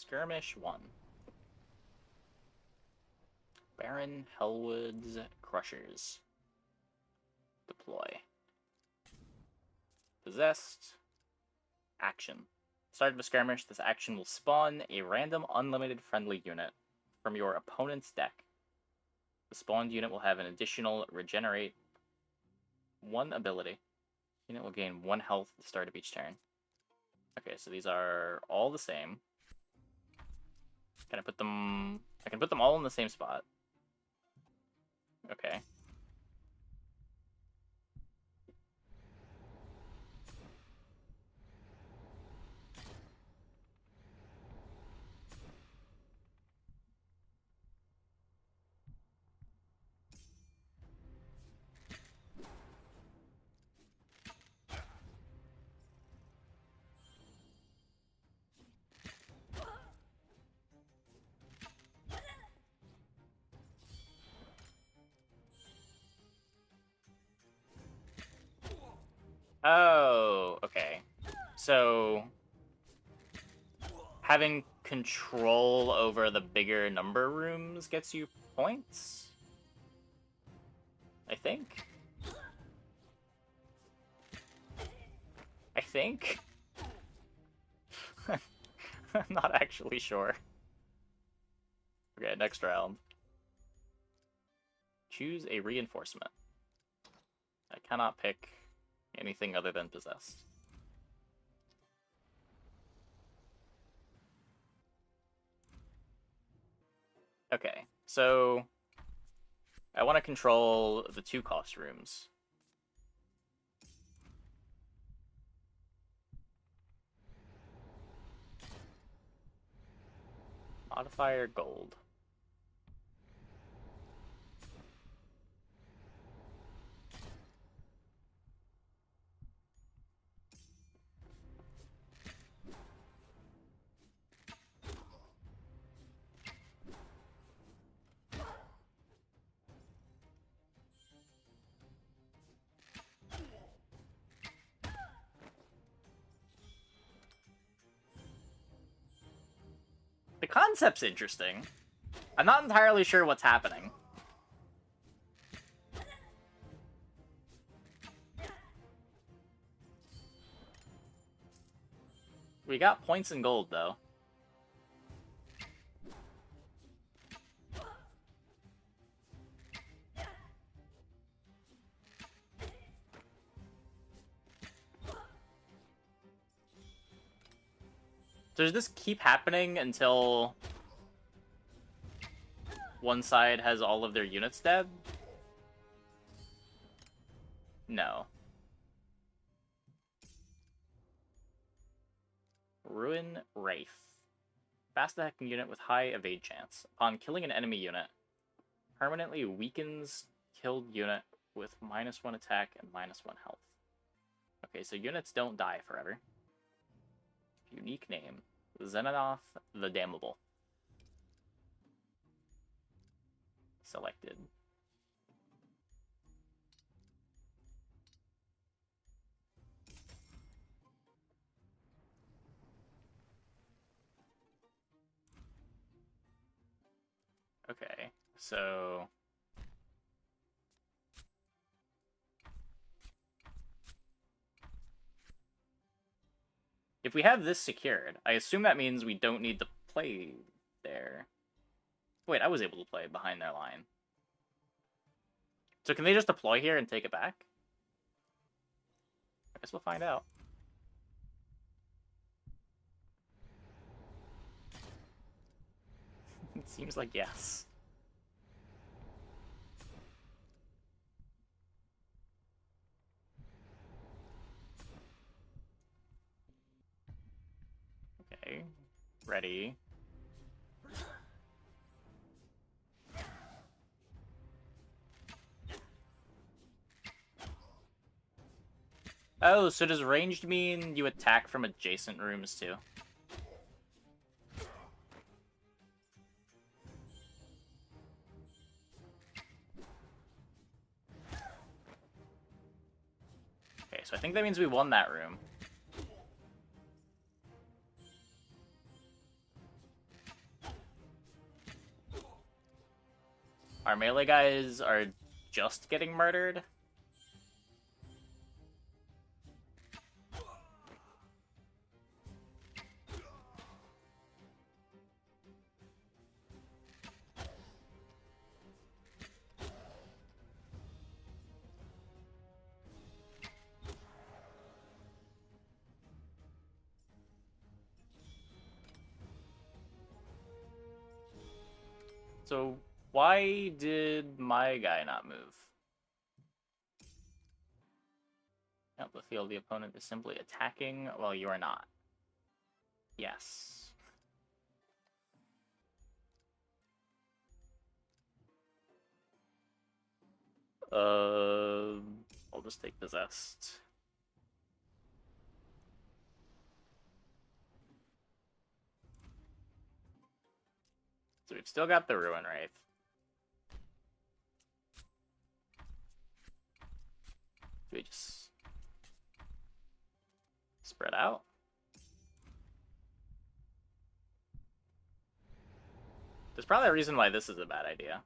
Skirmish 1. Baron Hellwood's Crushers. Deploy. Possessed. Action. Start of a skirmish, this action will spawn a random unlimited friendly unit from your opponent's deck. The spawned unit will have an additional regenerate 1 ability. Unit will gain 1 health at the start of each turn. Okay, so these are all the same. Can I put them... I can put them all in the same spot. Okay. Oh, okay. So, having control over the bigger number rooms gets you points? I think? I'm not actually sure. Okay, next round. Choose a reinforcement. I cannot pick anything other than possessed. Okay, so I want to control the 2 cost rooms. Modifier gold. The concept's interesting. I'm not entirely sure what's happening. We got points in gold, though. Does this keep happening until one side has all of their units dead? No. Ruin Wraith. Fast attacking unit with high evade chance. Upon killing an enemy unit, permanently weakens killed unit with -1 attack and -1 health. Okay, so units don't die forever. Unique name. Xenonoth the Damnable. Selected. Okay, so... if we have this secured, I assume that means we don't need to play there. Wait, I was able to play behind their line. So can they just deploy here and take it back? I guess we'll find out. It seems like yes. Okay, ready. Oh, so does ranged mean you attack from adjacent rooms too? Okay, so I think that means we won that room. Our melee guys are just getting murdered. So why did my guy not move? Out the field, the opponent is simply attacking while you are not. Yes. I'll just take Possessed. So we've still got the Ruin Wraith. Do we just spread out? There's probably a reason why this is a bad idea.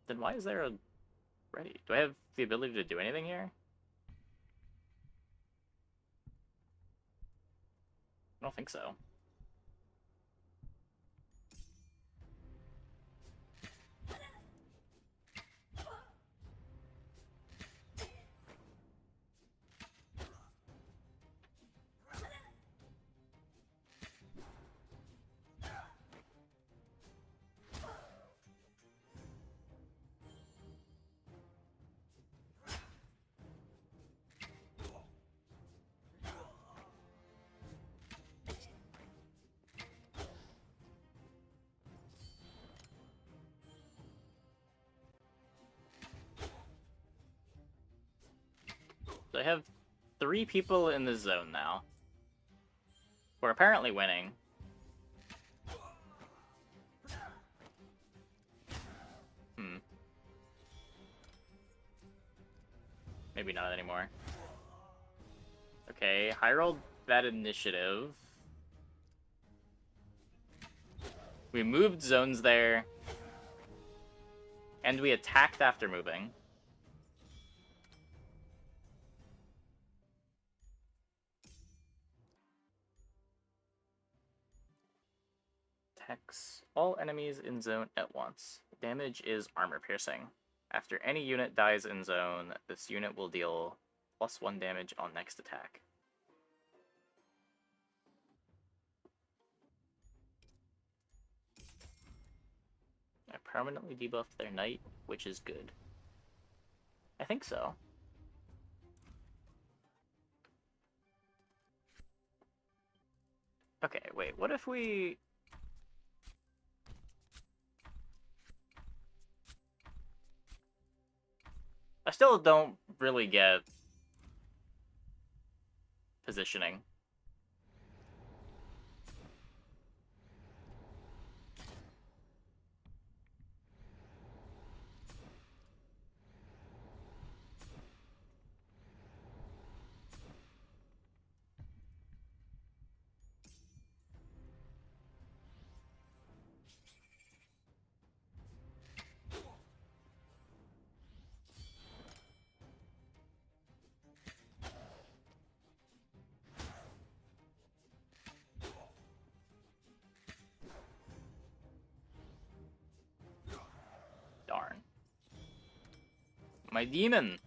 Then why is there a ready? Do I have the ability to do anything here? I don't think so. So I have 3 people in the zone now. We're apparently winning. Maybe not anymore. Okay, high rolled that initiative. We moved zones there. And we attacked after moving. Attacks all enemies in zone at once. Damage is armor piercing. After any unit dies in zone, this unit will deal +1 damage on next attack. I permanently debuffed their knight, which is good. I think so. Okay, wait, what if we... I still don't really get positioning. Darn. My demon!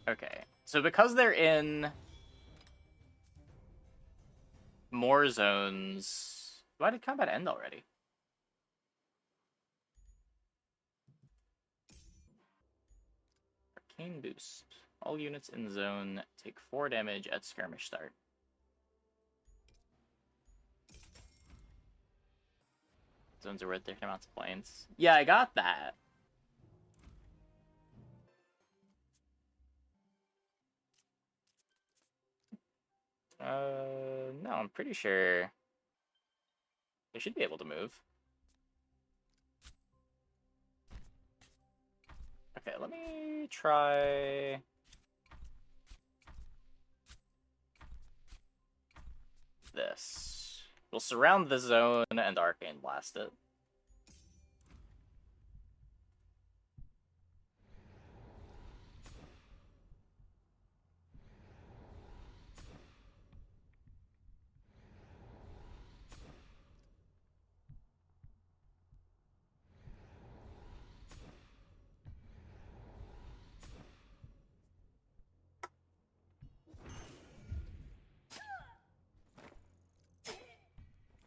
Okay, so because they're in more zones... Why did combat end already? Arcane boost. All units in zone take 4 damage at skirmish start. Zones are worth different amounts of points. Yeah, I got that. No, I'm pretty sure they should be able to move. Okay, let me try... this. We'll surround the zone and Arcane Blast it.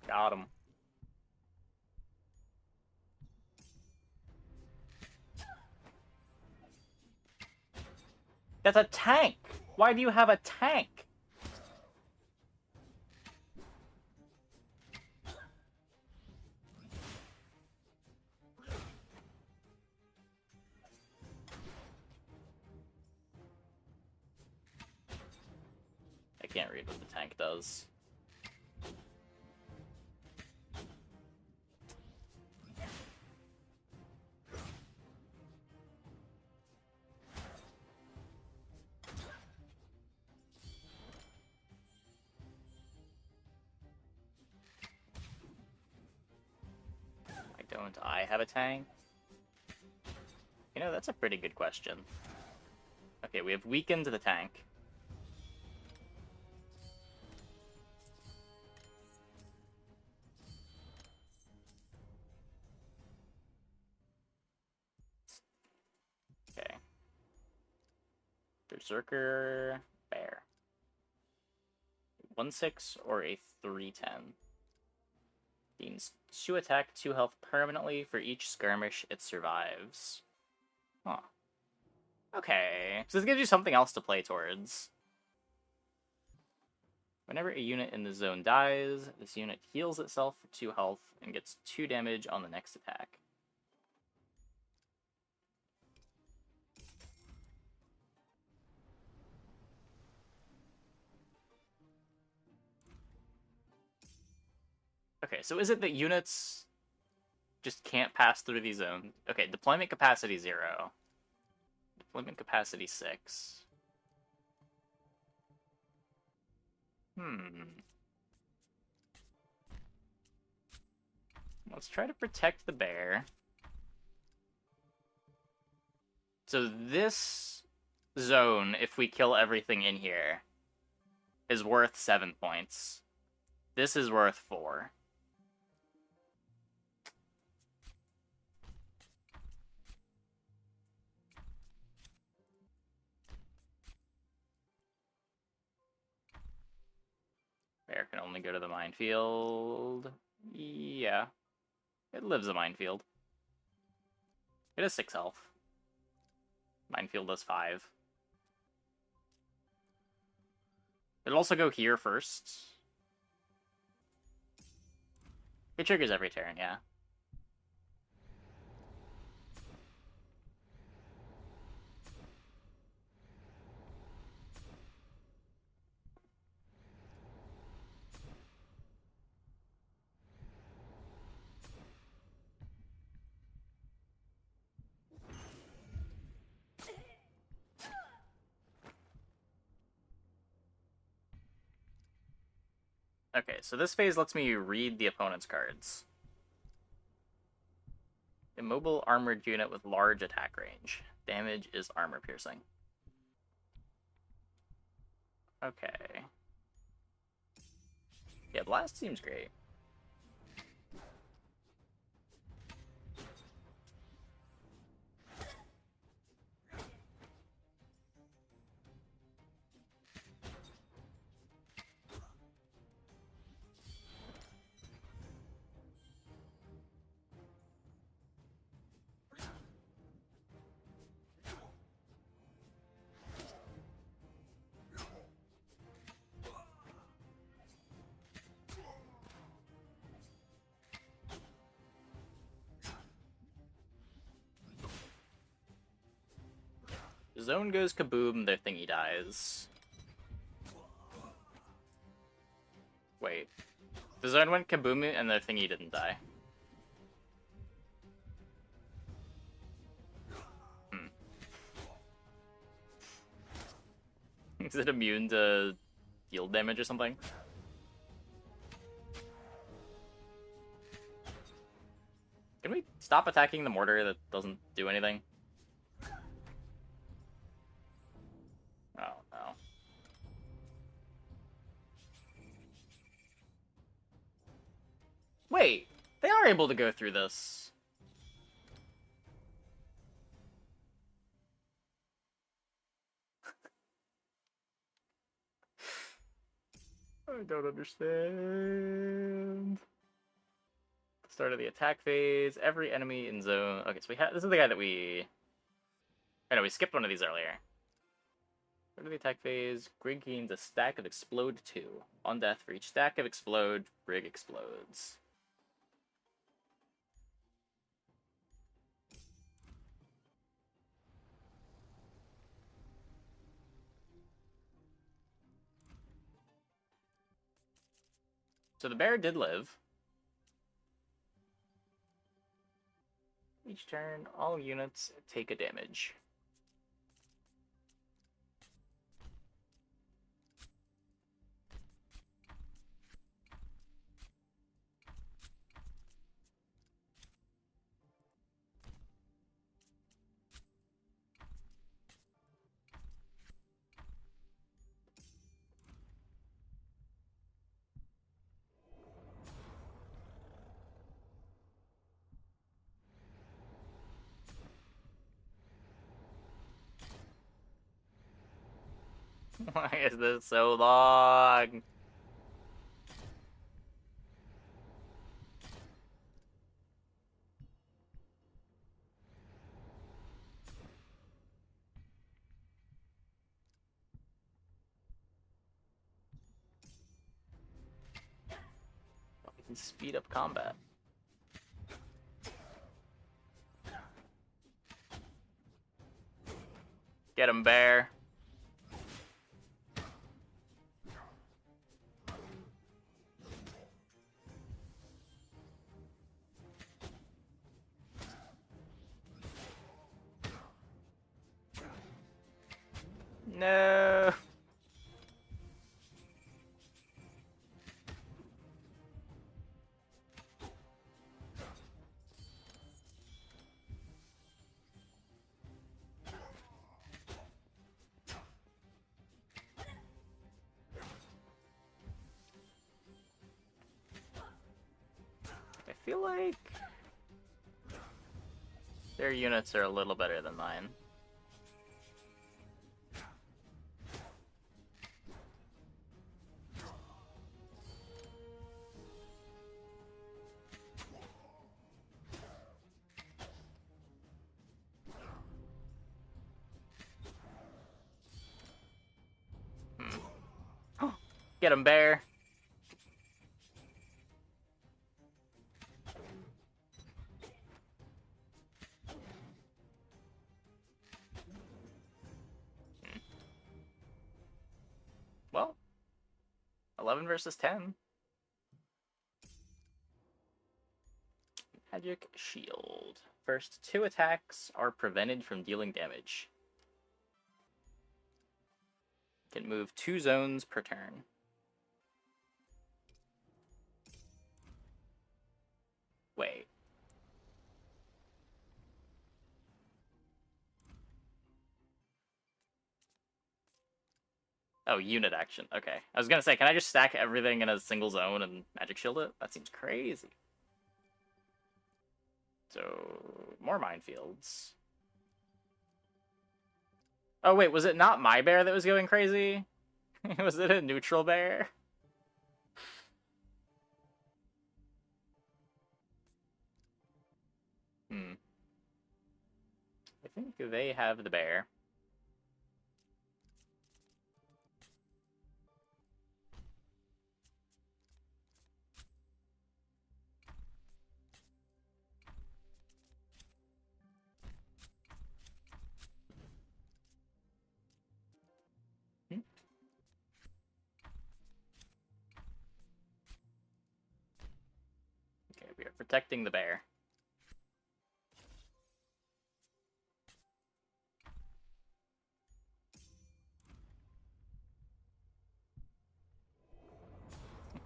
Got him. That's a tank! Why do you have a tank? I can't read what the tank does. Don't I have a tank? You know, that's a pretty good question. Okay, we have weakened the tank. Okay. Berserker Bear. 1/6 or a 3/10. Gains 2 attack, 2 health permanently for each skirmish it survives. Huh. Okay. So this gives you something else to play towards. Whenever a unit in the zone dies, this unit heals itself for 2 health and gets 2 damage on the next attack. Okay, so is it that units just can't pass through these zones? Okay, deployment capacity 0. Deployment capacity 6. Let's try to protect the bear. So this zone, if we kill everything in here, is worth 7 points. This is worth 4. Bear can only go to the minefield. Yeah. It lives a minefield. It has 6 health. Minefield does 5. It'll also go here first. It triggers every turn, yeah. Okay, so this phase lets me read the opponent's cards. Immobile armored unit with large attack range. Damage is armor piercing. Okay. Yeah, Blast seems great. Zone goes kaboom, their thingy dies. Wait. The zone went kaboom and the thingy didn't die. Is it immune to field damage or something? Can we stop attacking the mortar that doesn't do anything? Oh, no. Wait, they are able to go through this. I don't understand. Start of the attack phase. Every enemy in zone. Okay, so we have. This is the guy that we. I know we skipped one of these earlier. Start of the attack phase. Brig gains a stack of Explode 2. On death, for each stack of Explode, Brig explodes. So the bear did live. Each turn, all units take a damage. Why is this so long? We can speed up combat. Get him, bear. No. I feel like their units are a little better than mine. Get him, bear. Well, 11 versus 10. Magic Shield. First 2 attacks are prevented from dealing damage. Can move 2 zones per turn. Wait. Oh, unit action. Okay. I was gonna say, can I just stack everything in a single zone and magic shield it? That seems crazy. So, more minefields. Oh, wait, was it not my bear that was going crazy? Was it a neutral bear? I think they have the bear. Protecting the bear.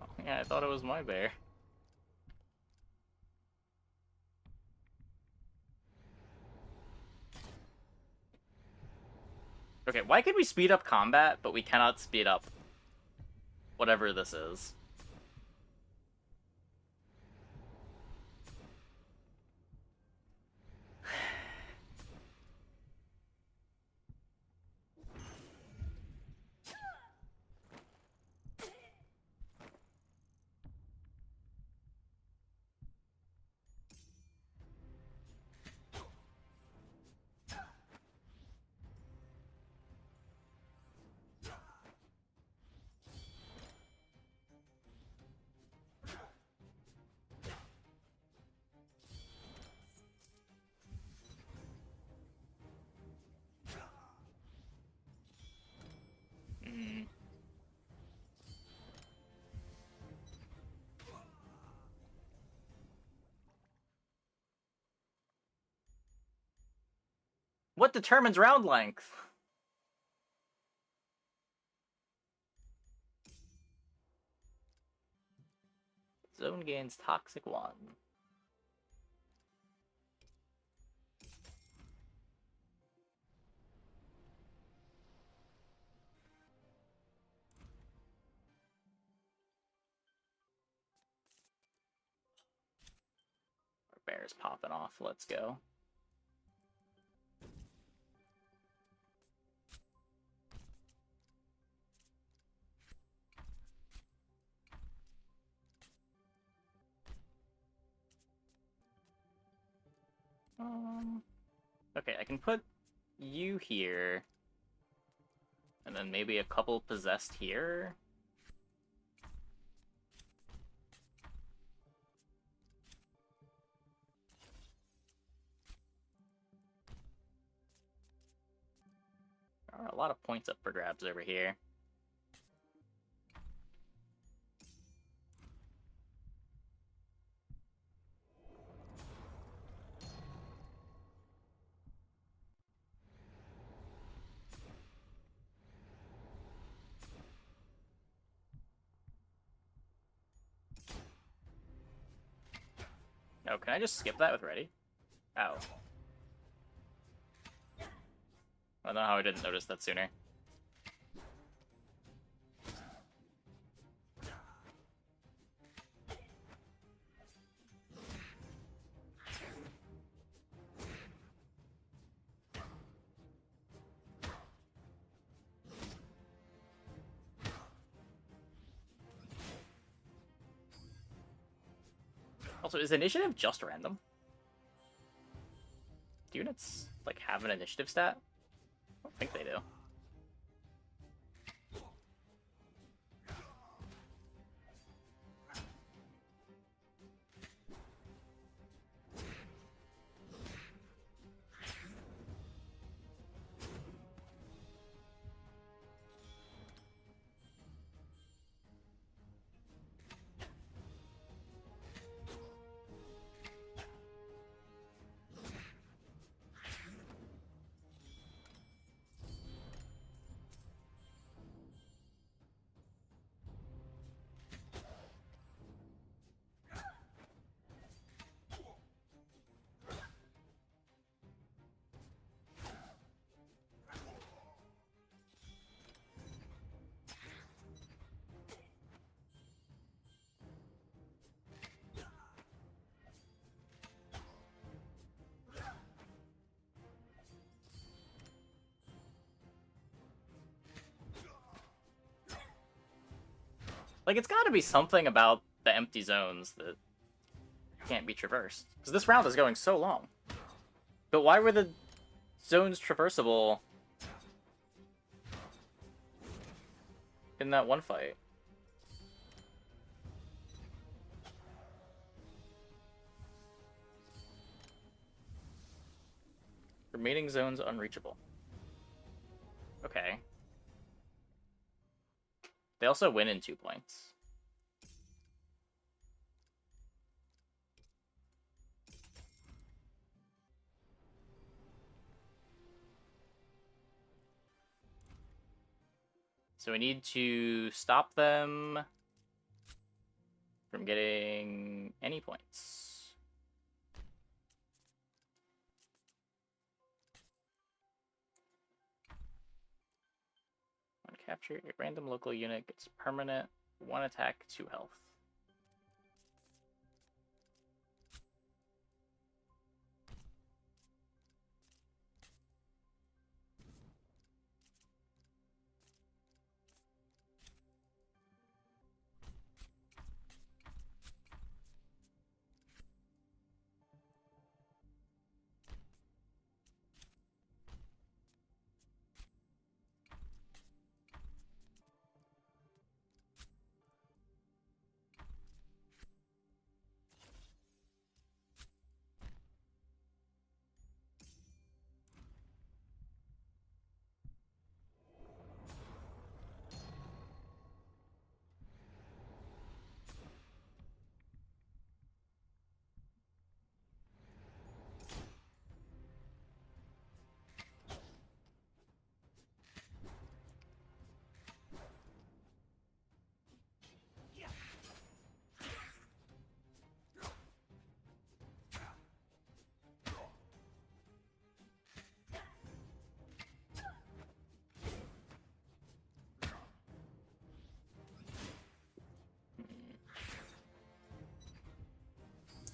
Oh, yeah, I thought it was my bear. Okay, why could we speed up combat, but we cannot speed up whatever this is? What determines round length? Zone gains Toxic 1. Our bear's popping off. Let's go. Okay, I can put you here, and then maybe a couple possessed here. There are a lot of points up for grabs over here. Oh, can I just skip that with ready? Oh. I don't know how I didn't notice that sooner. Also, is initiative just random? Do units, like, have an initiative stat? I don't think they do. Like, it's gotta be something about the empty zones that can't be traversed. Because this round is going so long. But why were the zones traversable in that one fight? Remaining zones unreachable. Okay. They also win in 2 points. So we need to stop them from getting any points. When captured, a random local unit gets permanent 1 attack, 2 health.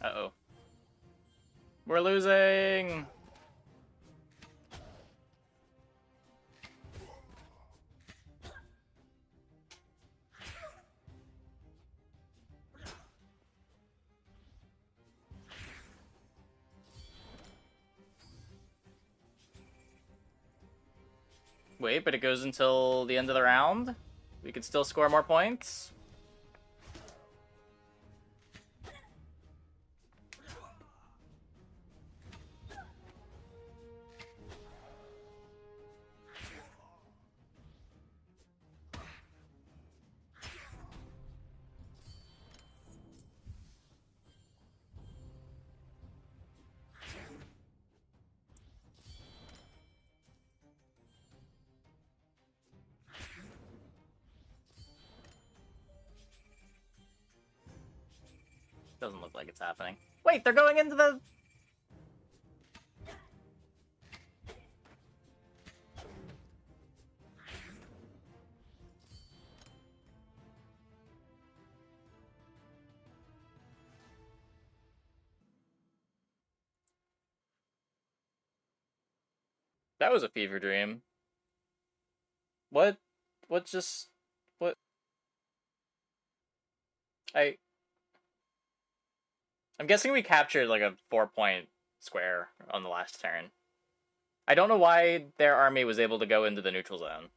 Uh-oh. We're losing! Wait, but it goes until the end of the round? We could still score more points? Doesn't look like it's happening. Wait, they're going into the... That was a fever dream. What? What just... What? I'm guessing we captured like a 4-point square on the last turn. I don't know why their army was able to go into the neutral zone.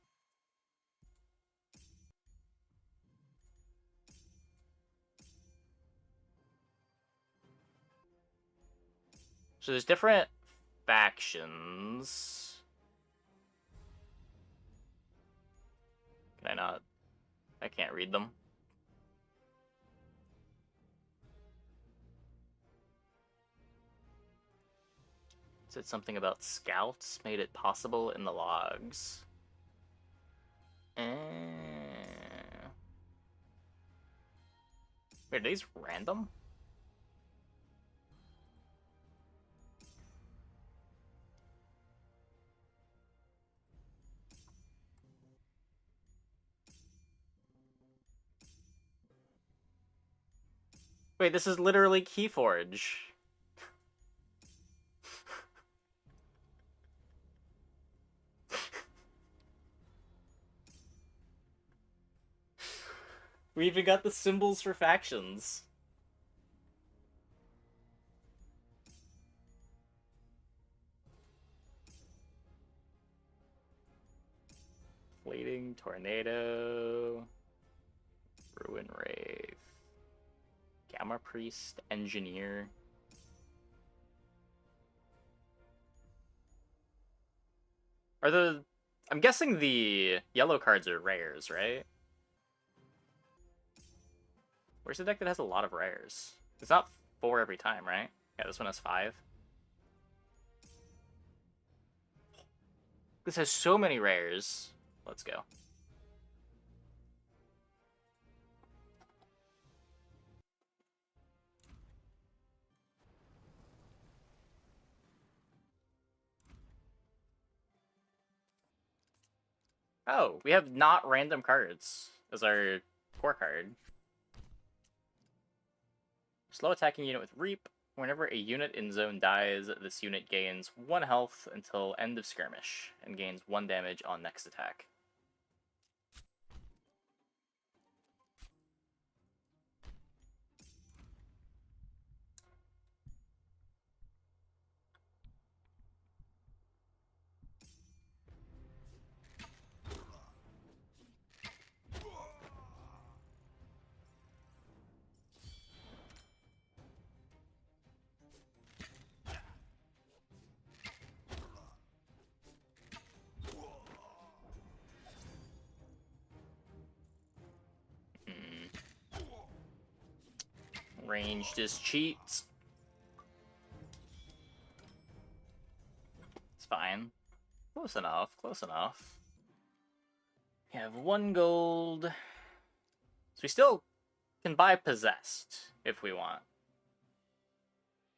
So there's different factions. Can I not? I can't read them. It said something about scouts made it possible in the logs. Wait, are these random? Wait, this is literally Keyforge. We even got the symbols for factions. Fleeting Tornado. Ruin Wraith. Gamma Priest. Engineer. Are the... I'm guessing the yellow cards are rares, right? Where's the deck that has a lot of rares? It's not 4 every time, right? Yeah, this one has 5. This has so many rares. Let's go. Oh, we have not random cards as our core card. Slow attacking unit with Reap. Whenever a unit in zone dies, this unit gains 1 health until end of skirmish, and gains 1 damage on next attack. Ranged is cheat. It's fine. Close enough, close enough. We have 1 gold. So we still can buy Possessed if we want.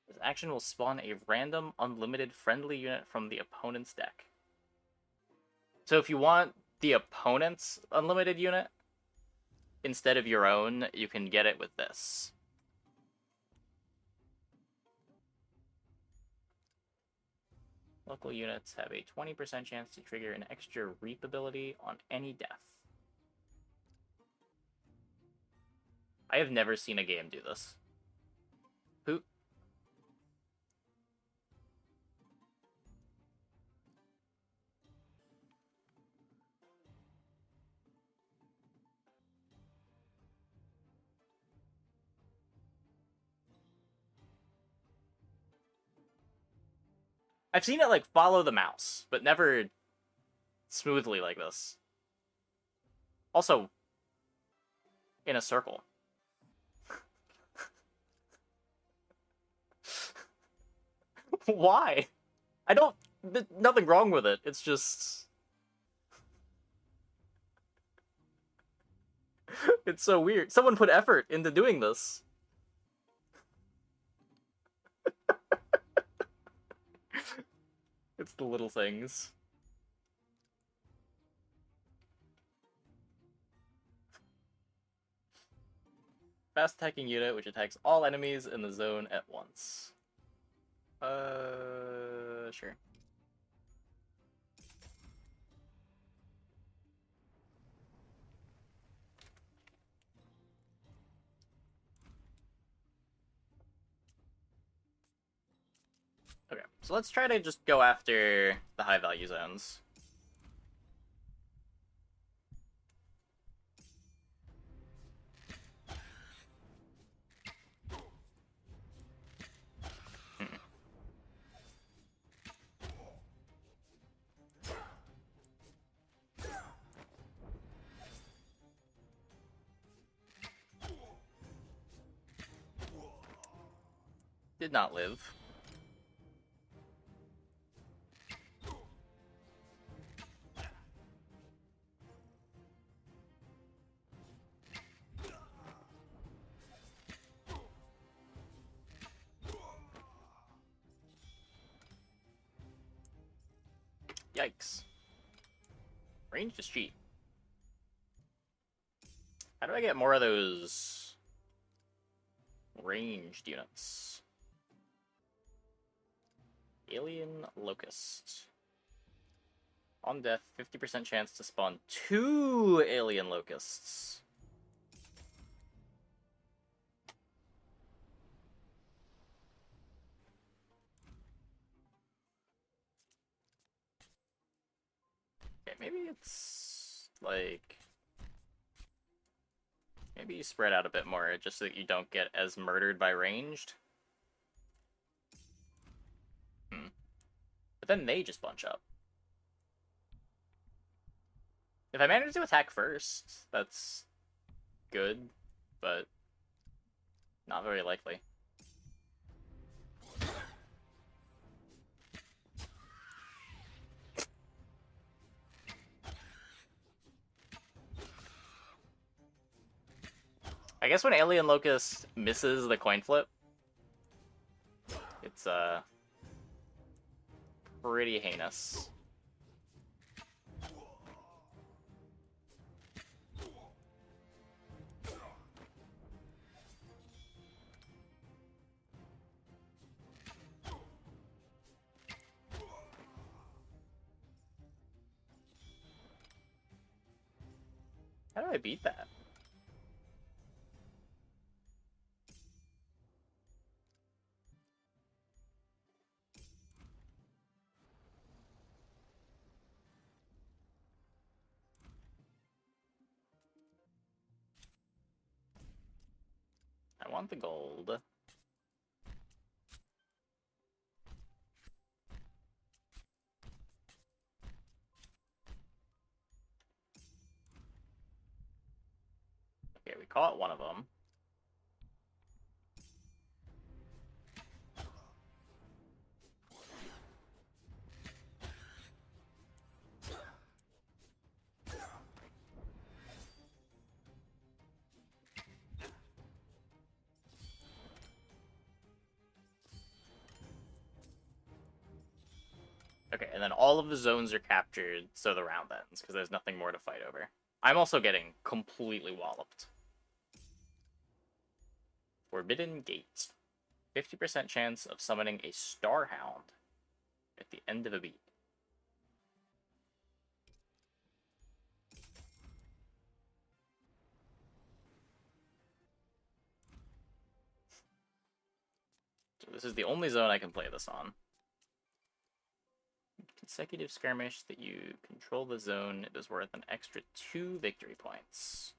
This action will spawn a random unlimited friendly unit from the opponent's deck. So if you want the opponent's unlimited unit instead of your own, you can get it with this. Local units have a 20% chance to trigger an extra Reap ability on any death. I have never seen a game do this. Who? I've seen it, like, follow the mouse, but never smoothly like this. Also, in a circle. Why? I don't... There's nothing wrong with it. It's just... It's so weird. Someone put effort into doing this. It's the little things. Fast attacking unit which attacks all enemies in the zone at once. Sure. Okay, so let's try to just go after the high value zones. Did not live. Yikes. Range is cheap. How do I get more of those ranged units? Alien Locust. On death, 50% chance to spawn 2 Alien Locusts. Okay, maybe it's like... Maybe you spread out a bit more just so that you don't get as murdered by ranged. But then they just bunch up. If I manage to attack first, that's good, but not very likely. I guess when Alien Locust misses the coin flip, it's pretty heinous. How do I beat that? I want the gold. Okay, we caught one of them. Okay, and then all of the zones are captured, so the round ends, because there's nothing more to fight over. I'm also getting completely walloped. Forbidden Gate. 50% chance of summoning a Starhound at the end of a beat. So this is the only zone I can play this on. Consecutive skirmish that you control the zone, it is worth an extra 2 victory points.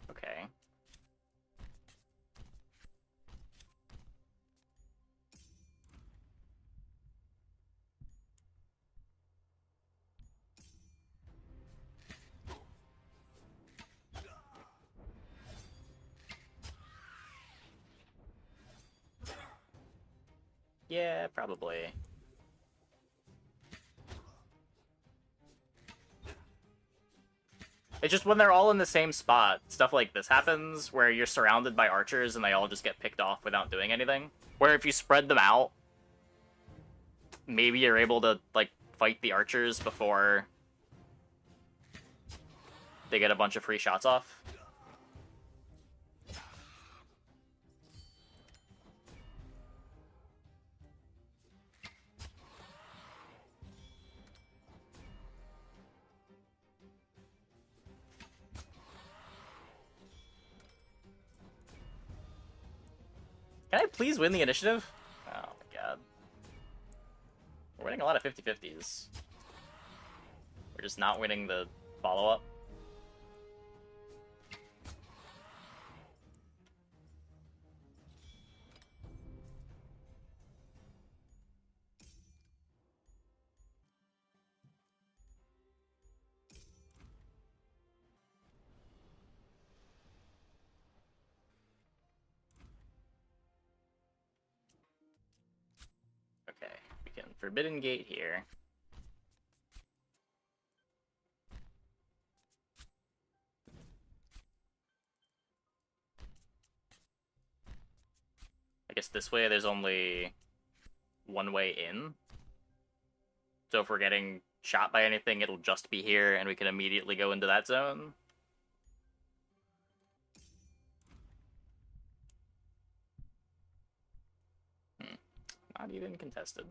Okay. Yeah, probably. It's just when they're all in the same spot, stuff like this happens, where you're surrounded by archers and they all just get picked off without doing anything. Where if you spread them out, maybe you're able to, like, fight the archers before they get a bunch of free shots off. Can I please win the initiative? Oh my god. We're winning a lot of 50-50s. We're just not winning the follow-up. Okay, we can Forbidden Gate here. I guess this way there's only one way in. So if we're getting shot by anything, it'll just be here and we can immediately go into that zone. Not even contested.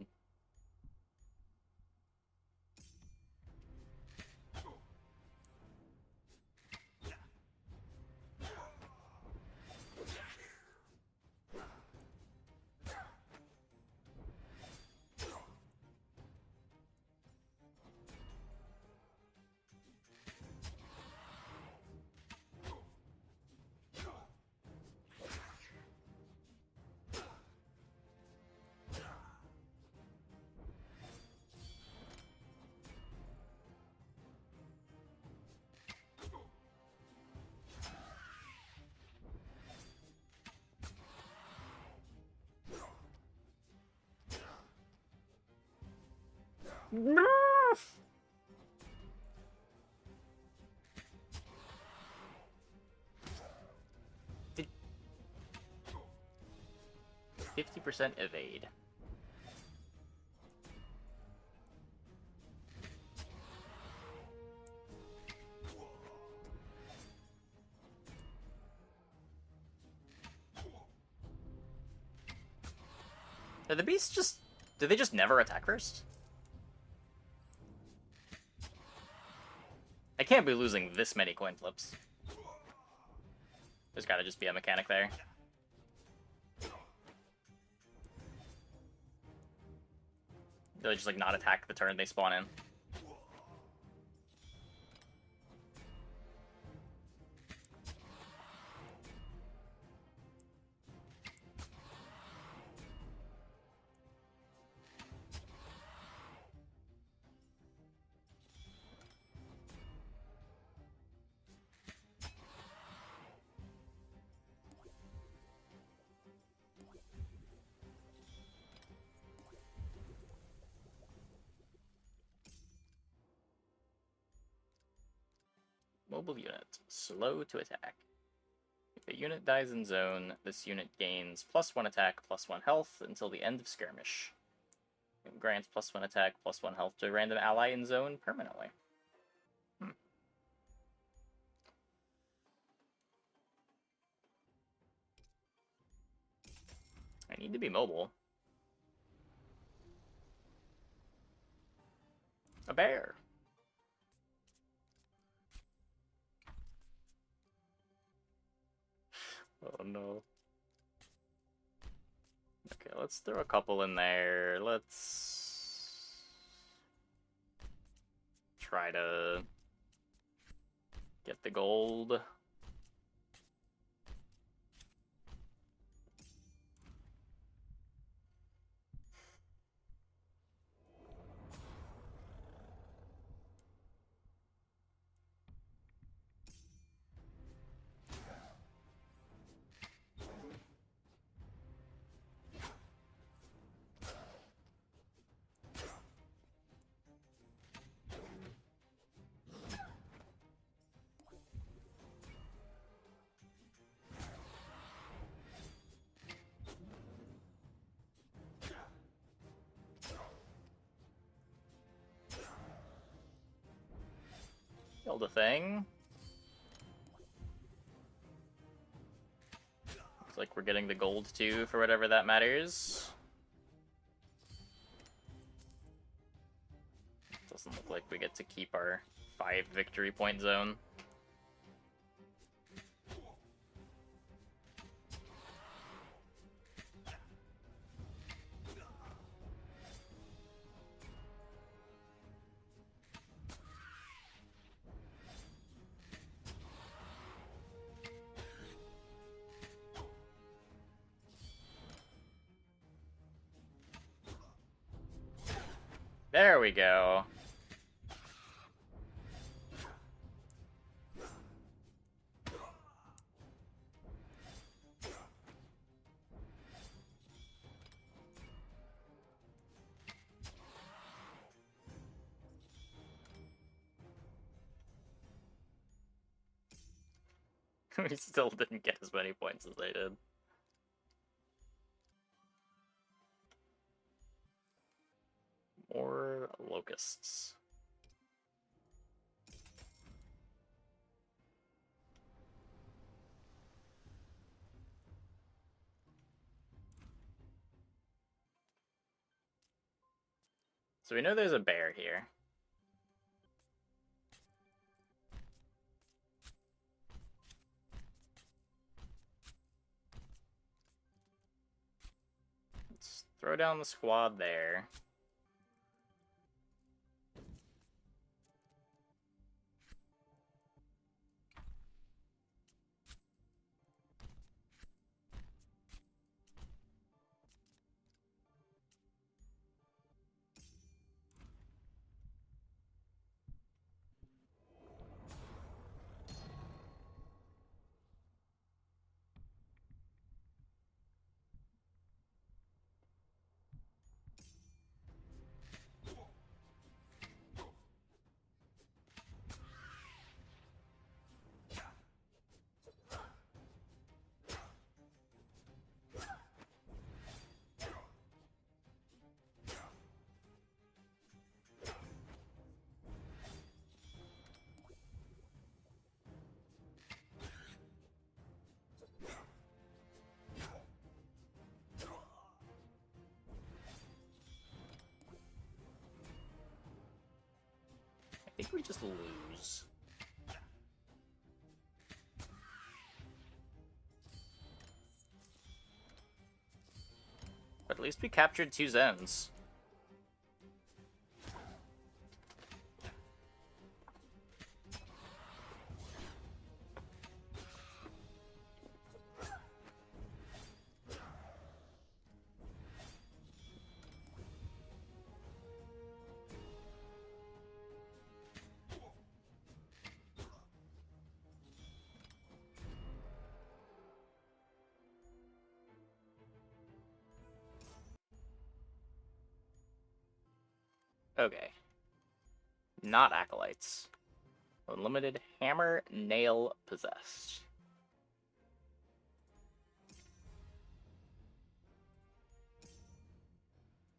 No! 50% evade. Are the beasts just... do they just never attack first? I can't be losing this many coin flips. There's gotta just be a mechanic there. They'll just, like, not attack the turn they spawn in. Mobile unit. Slow to attack. If a unit dies in zone, this unit gains +1 attack, +1 health until the end of skirmish. It grants +1 attack, +1 health to a random ally in zone permanently. I need to be mobile. A bear! Oh no. Okay, let's throw a couple in there. Let's try to get the gold. Build a thing. Looks like we're getting the gold too, for whatever that matters. Doesn't look like we get to keep our 5 victory point zone. There we go. We still didn't get as many points as they did. More locusts. So we know there's a bear here. Let's throw down the squad there. I think we just lose. At least we captured 2 Zens. Okay. Not Acolytes. Unlimited Hammer, Nail, Possessed.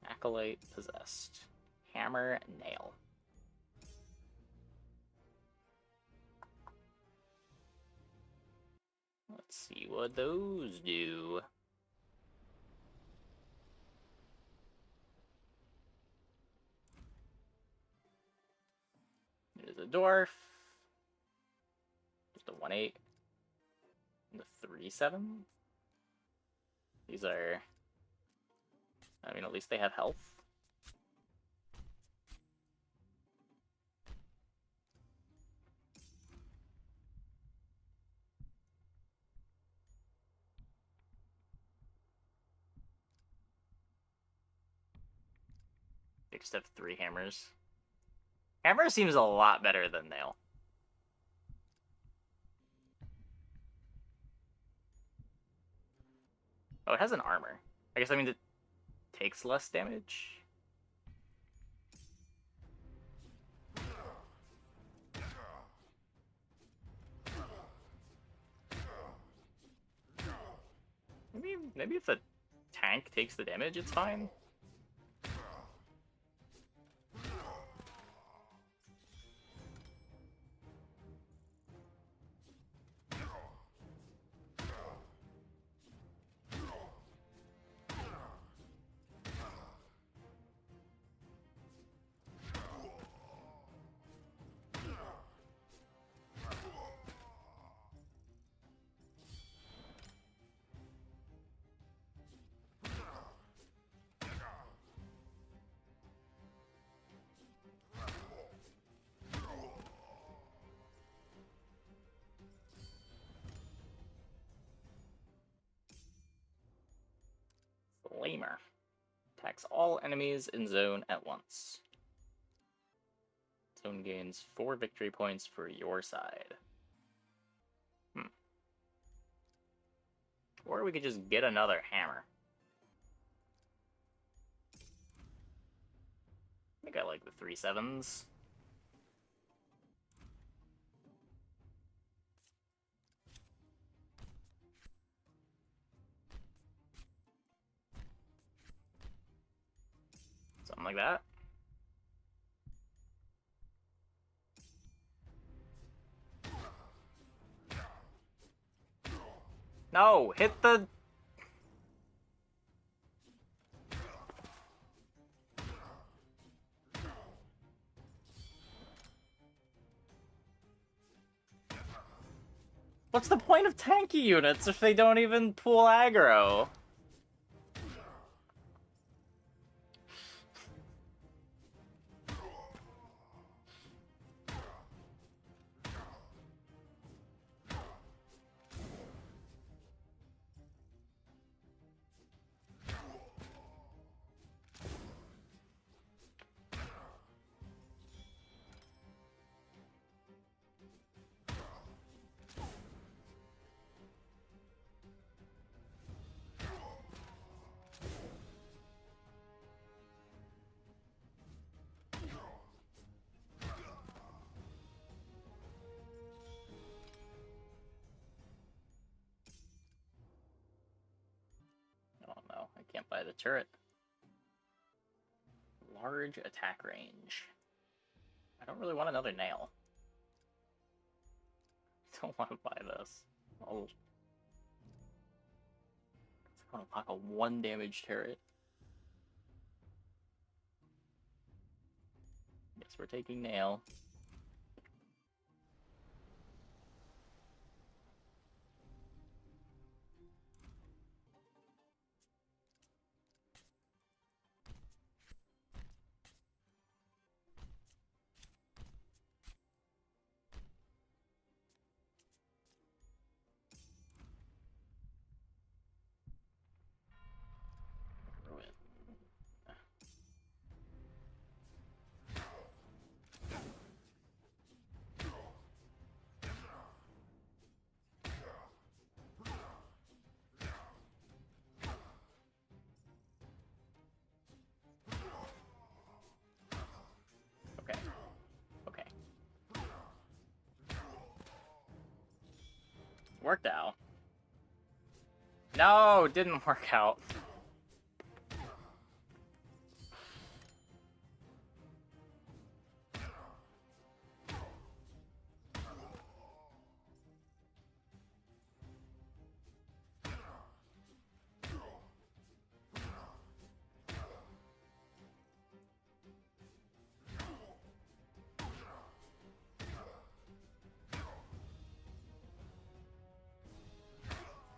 Acolyte, Possessed. Hammer, Nail. Let's see what those do. There's a dwarf. Just a 1/8. And a 3/7. These are... I mean, at least they have health. They just have 3 hammers. Hammer seems a lot better than Nail. Oh, it has an armor. I guess that means it takes less damage. Maybe if the tank takes the damage, it's fine. Flamer. Attacks all enemies in zone at once. Zone gains 4 victory points for your side. Or we could just get another hammer. I think I like the 3/7s. Something like that. No, hit the... What's the point of tanky units if they don't even pull aggro? Oh no, I can't buy the turret. Large attack range. I don't really want another nail. I don't want to buy this. I'll unlock a 1 damage turret. Guess we're taking nail. Worked out. No, didn't work out.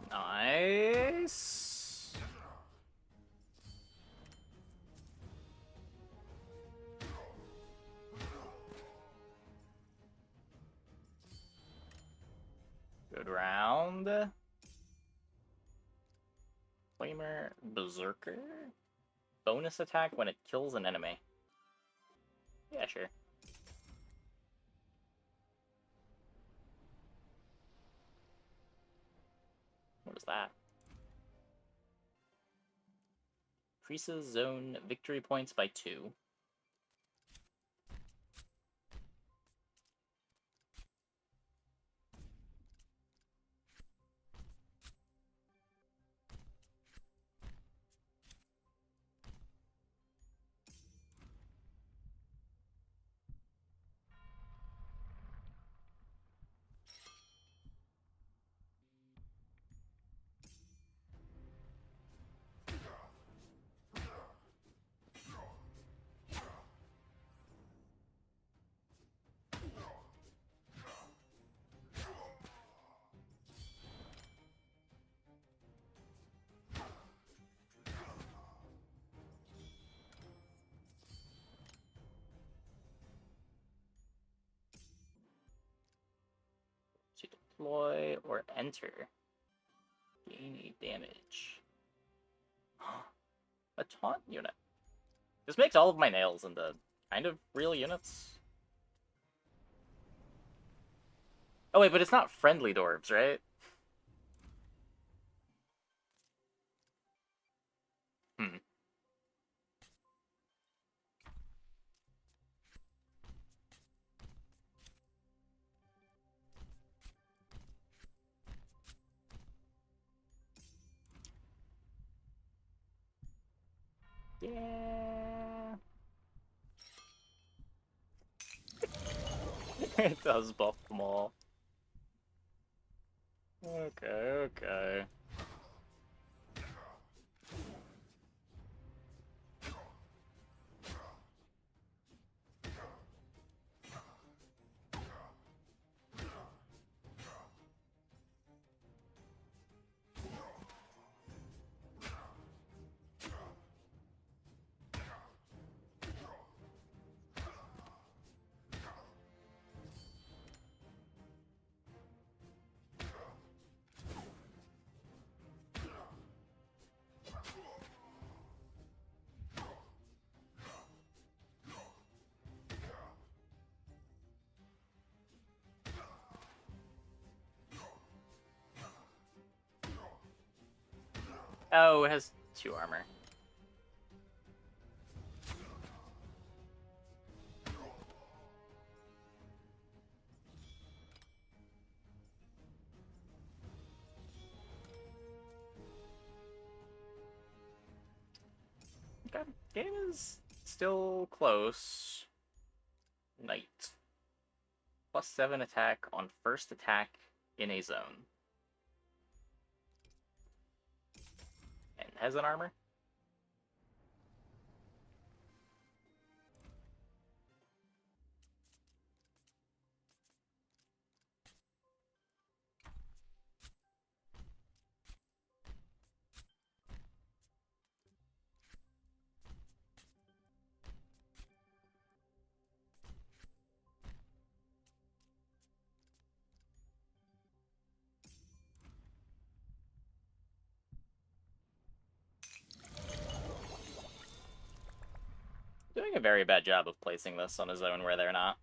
Nice. Good round. Flamer Berserker. Bonus attack when it kills an enemy. Yeah, sure. What is that? Increases zone victory points by 2. To deploy or enter. Gain a damage. A taunt unit. This makes all of my nails into kind of real units. Oh wait, but it's not friendly dwarves, right? Hmm. Yeah. It does buff them all. Okay, okay. Oh, it has 2 armor. Okay, game is still close. Knight. +7 attack on first attack in a zone. And has an armor. Doing a very bad job of placing this on a zone where they're not.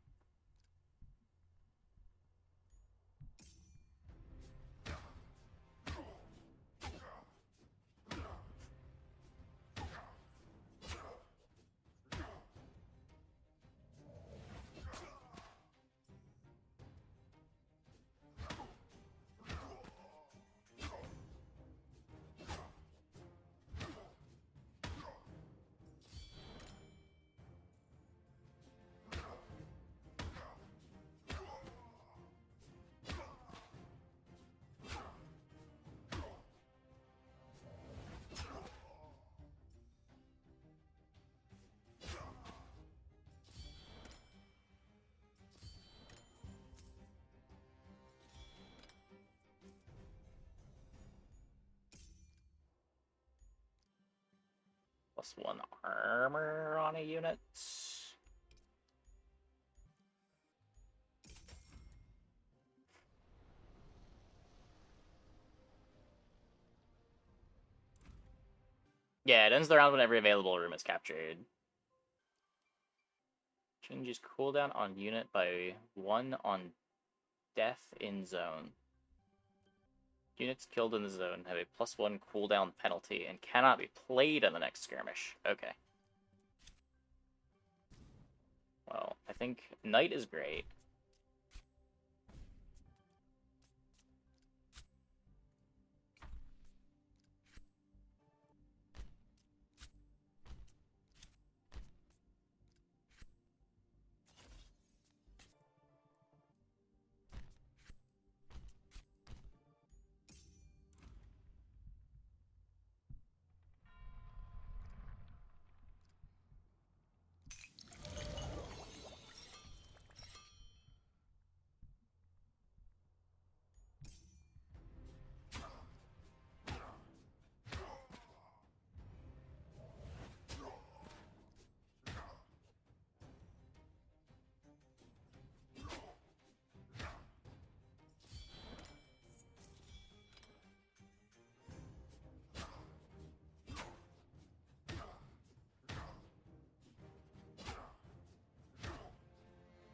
+1 armor on a unit. Yeah, it ends the round when every available room is captured. Changes cooldown on unit by 1 on death in zone. Units killed in the zone have a +1 cooldown penalty and cannot be played in the next skirmish. Okay. Well, I think Knight is great.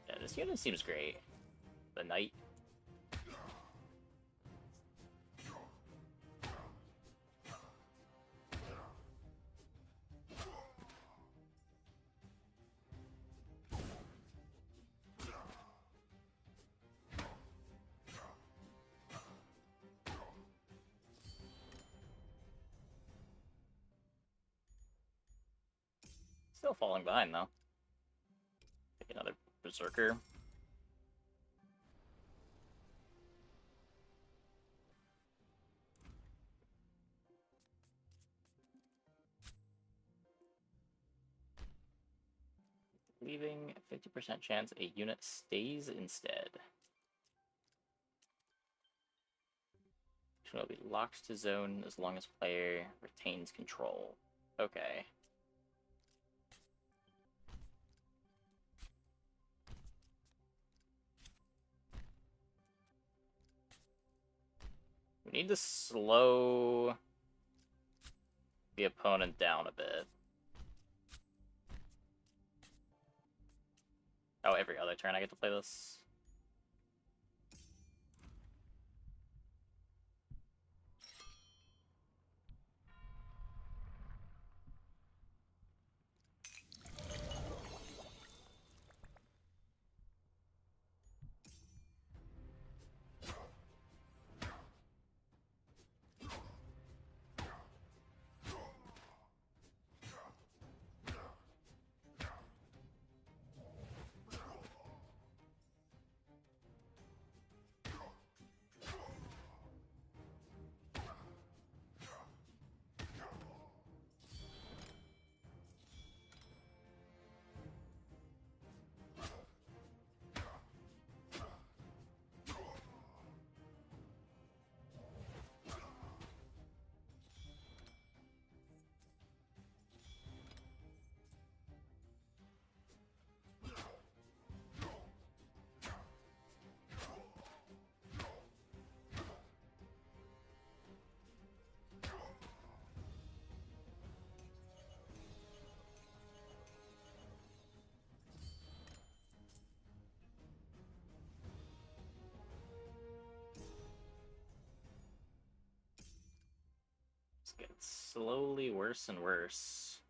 Yeah, this unit seems great. The Knight. Still falling behind, though. Take another Berserker. Leaving 50% chance a unit stays instead. Which will be locked to zone as long as player retains control. Okay. We need to slow the opponent down a bit. Oh, every other turn I get to play this. It's getting slowly worse and worse.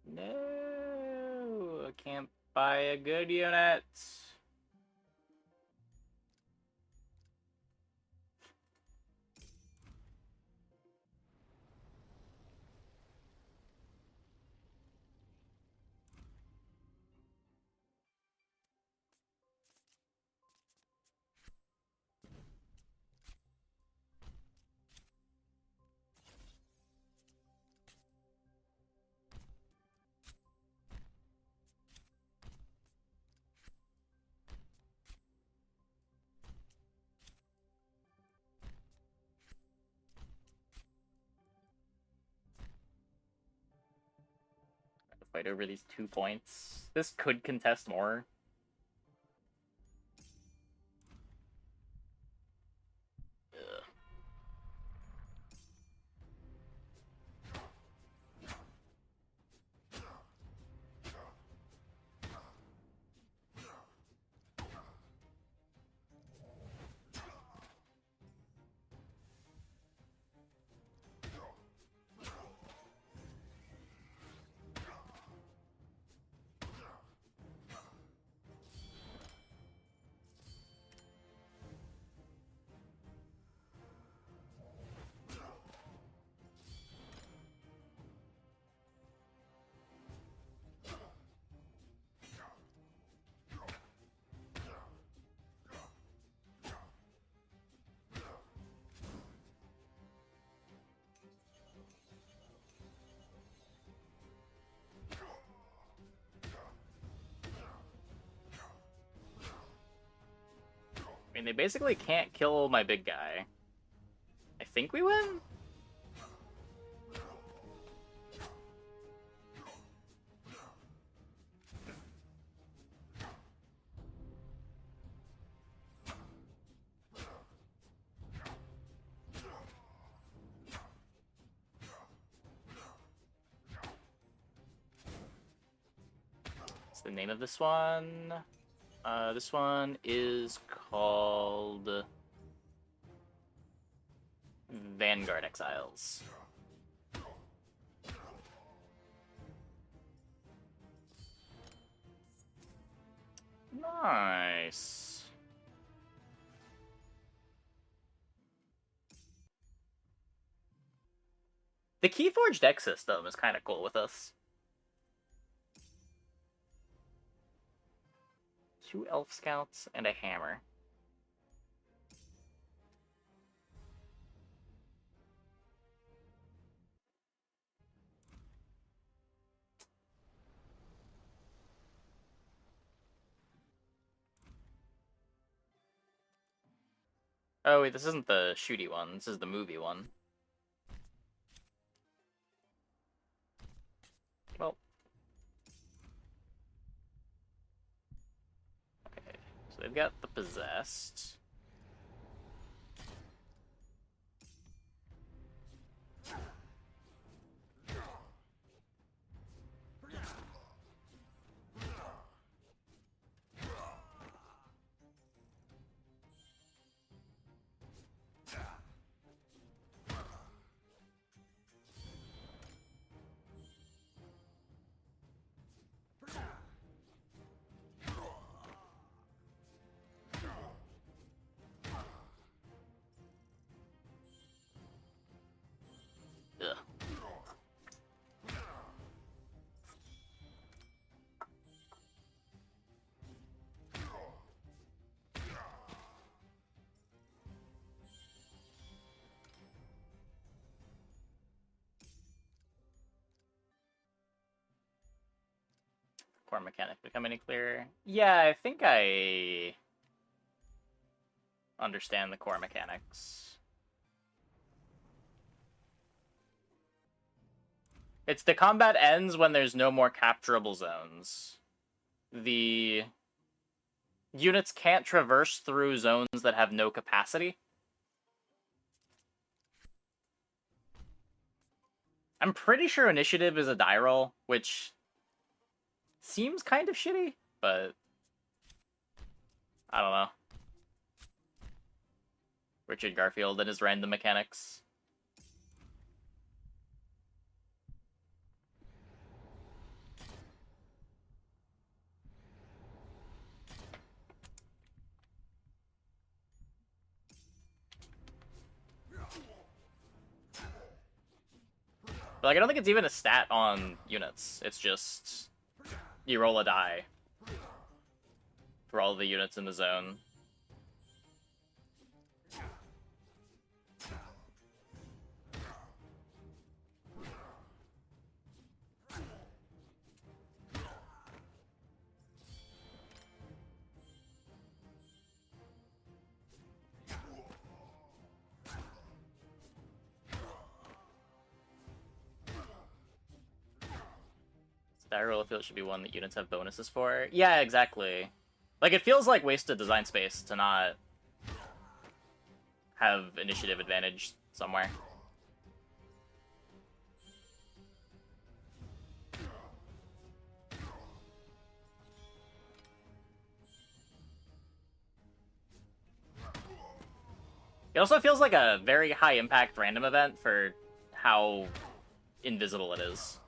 No, I can't buy a good unit. fight over these 2 points. This could contest more. Ugh. I mean, they basically can't kill my big guy. I think we win? What's the name of this one? This one is called Vanguard Exiles. Nice. The Keyforge deck system is kind of cool with us. 2 Elf Scouts and a Hammer. Oh wait, this isn't the shooty one. This is the movie one. Well. Okay, so they've got the Possessed. Ugh. Core mechanic become any clearer? Yeah, I think I understand the core mechanics. It's the combat ends when there's no more capturable zones. The units can't traverse through zones that have no capacity. I'm pretty sure initiative is a die roll, which seems kind of shitty, but I don't know. Richard Garfield and his random mechanics. But, like, I don't think it's even a stat on units. It's just you roll a die for all the units in the zone. Battlefield should be one that units have bonuses for. Yeah, exactly. Like, it feels like wasted design space to not have initiative advantage somewhere. It also feels like a very high impact random event for how invisible it is.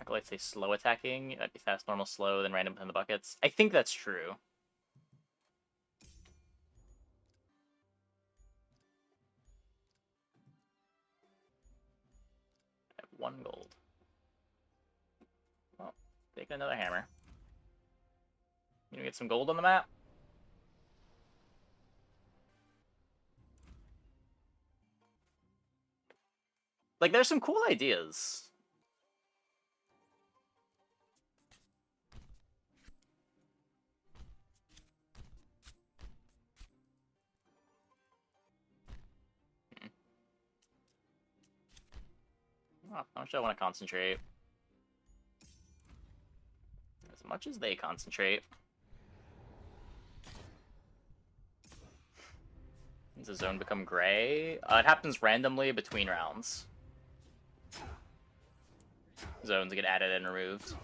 Acolytes say slow attacking. That'd be fast, normal, slow, then random within the buckets. I think that's true. I have 1 gold. Well, take another hammer. You gonna get some gold on the map? Like, there's some cool ideas. Oh, how much do I want to concentrate? As much as they concentrate. Does the zone become gray? It happens randomly between rounds. Zones get added and removed.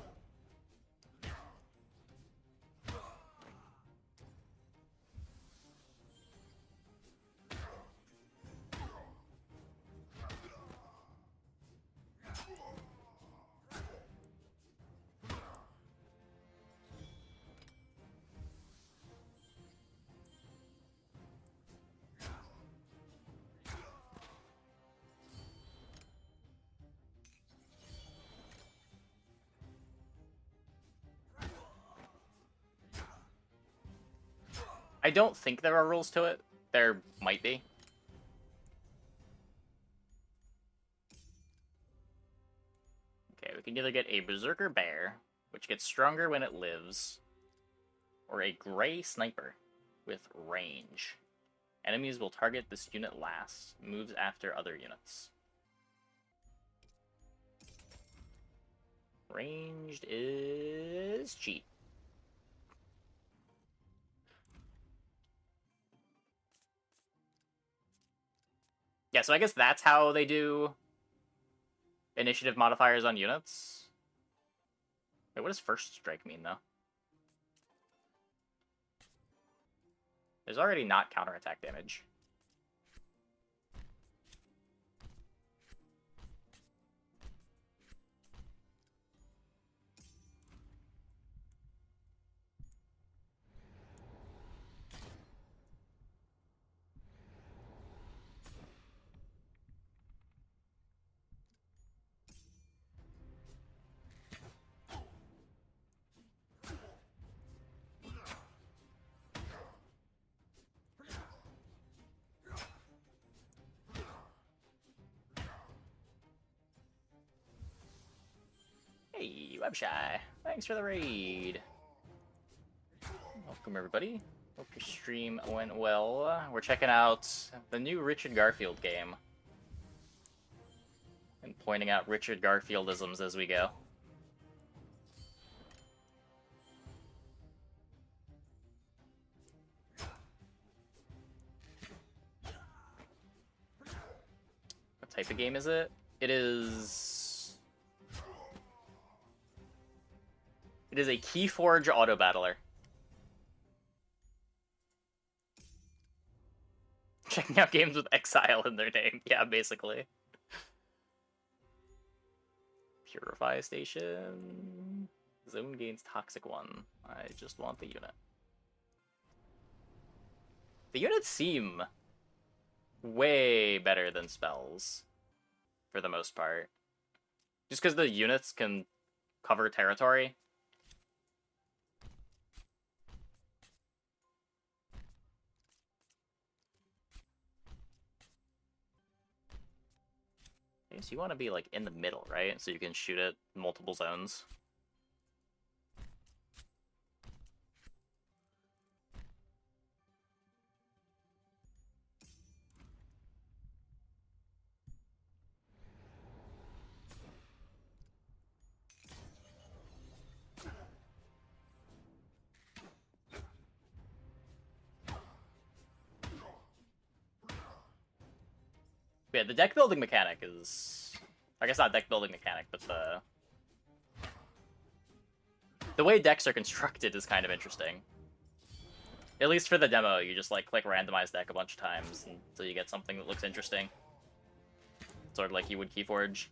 I don't think there are rules to it. There might be. Okay, we can either get a Berserker Bear, which gets stronger when it lives, or a Gray Sniper with range. Enemies will target this unit last, moves after other units. Ranged is cheap. Yeah, so I guess that's how they do initiative modifiers on units. Wait, what does first strike mean, though? There's already not counterattack damage. Hey, Webshy. Thanks for the raid. Welcome, everybody. Hope your stream went well. We're checking out the new Richard Garfield game. And pointing out Richard Garfieldisms as we go. What type of game is it? It is a Keyforge Autobattler. Checking out games with Exile in their name. Yeah, basically. Purify Station. Zone gains Toxic 1. I just want the unit. The units seem way better than spells, for the most part. Just because the units can cover territory. I guess you want to be, like, in the middle, right? So you can shoot at multiple zones. Yeah, the deck building mechanic is... I guess not deck building mechanic, but the way decks are constructed is kind of interesting. At least for the demo, you just like click randomize deck a bunch of times until you get something that looks interesting. Sort of like you would Keyforge.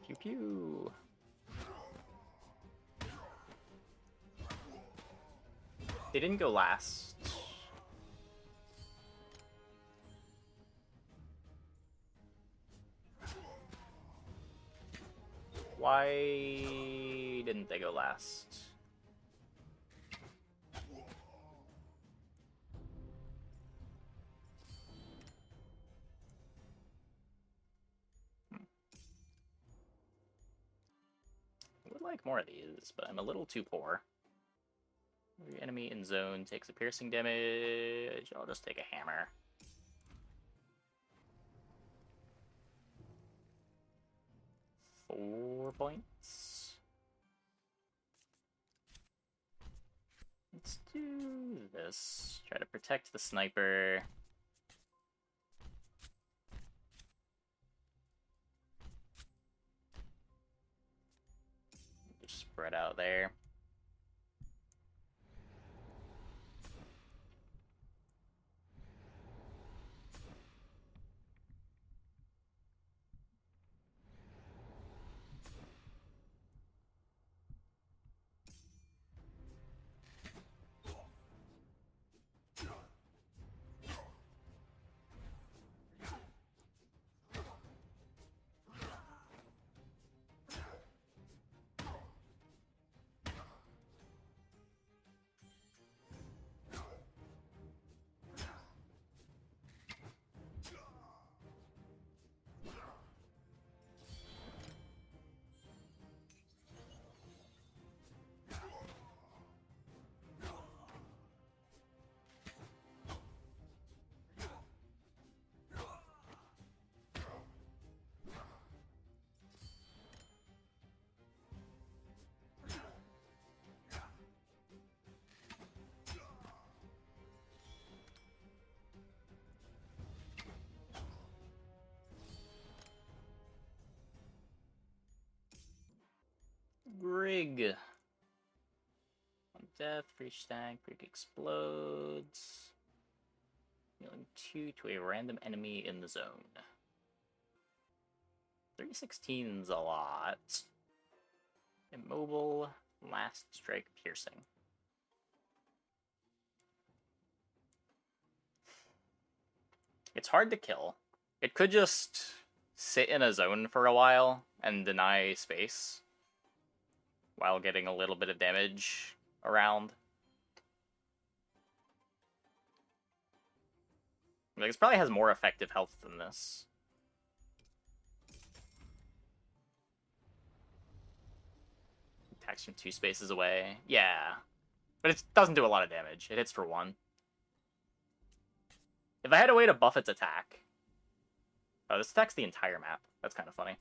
Pew pew. They didn't go last. Why didn't they go last? I would like more of these, but I'm a little too poor. Every enemy in zone takes a piercing damage. I'll just take a hammer. Four points. Let's do this. Try to protect the sniper. Just spread out there. Grig. On death, free stack, Grig explodes. Dealing 2 to a random enemy in the zone. 316's a lot. Immobile, last strike piercing. It's hard to kill. It could just sit in a zone for a while and deny space while getting a little bit of damage around. Like, this probably has more effective health than this. Attacks from 2 spaces away. Yeah. But it doesn't do a lot of damage. It hits for 1. If I had a way to buff its attack... Oh, this attacks the entire map. That's kind of funny.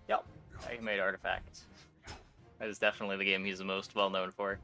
Yep, I made Artifact. That is definitely the game he's the most well known for.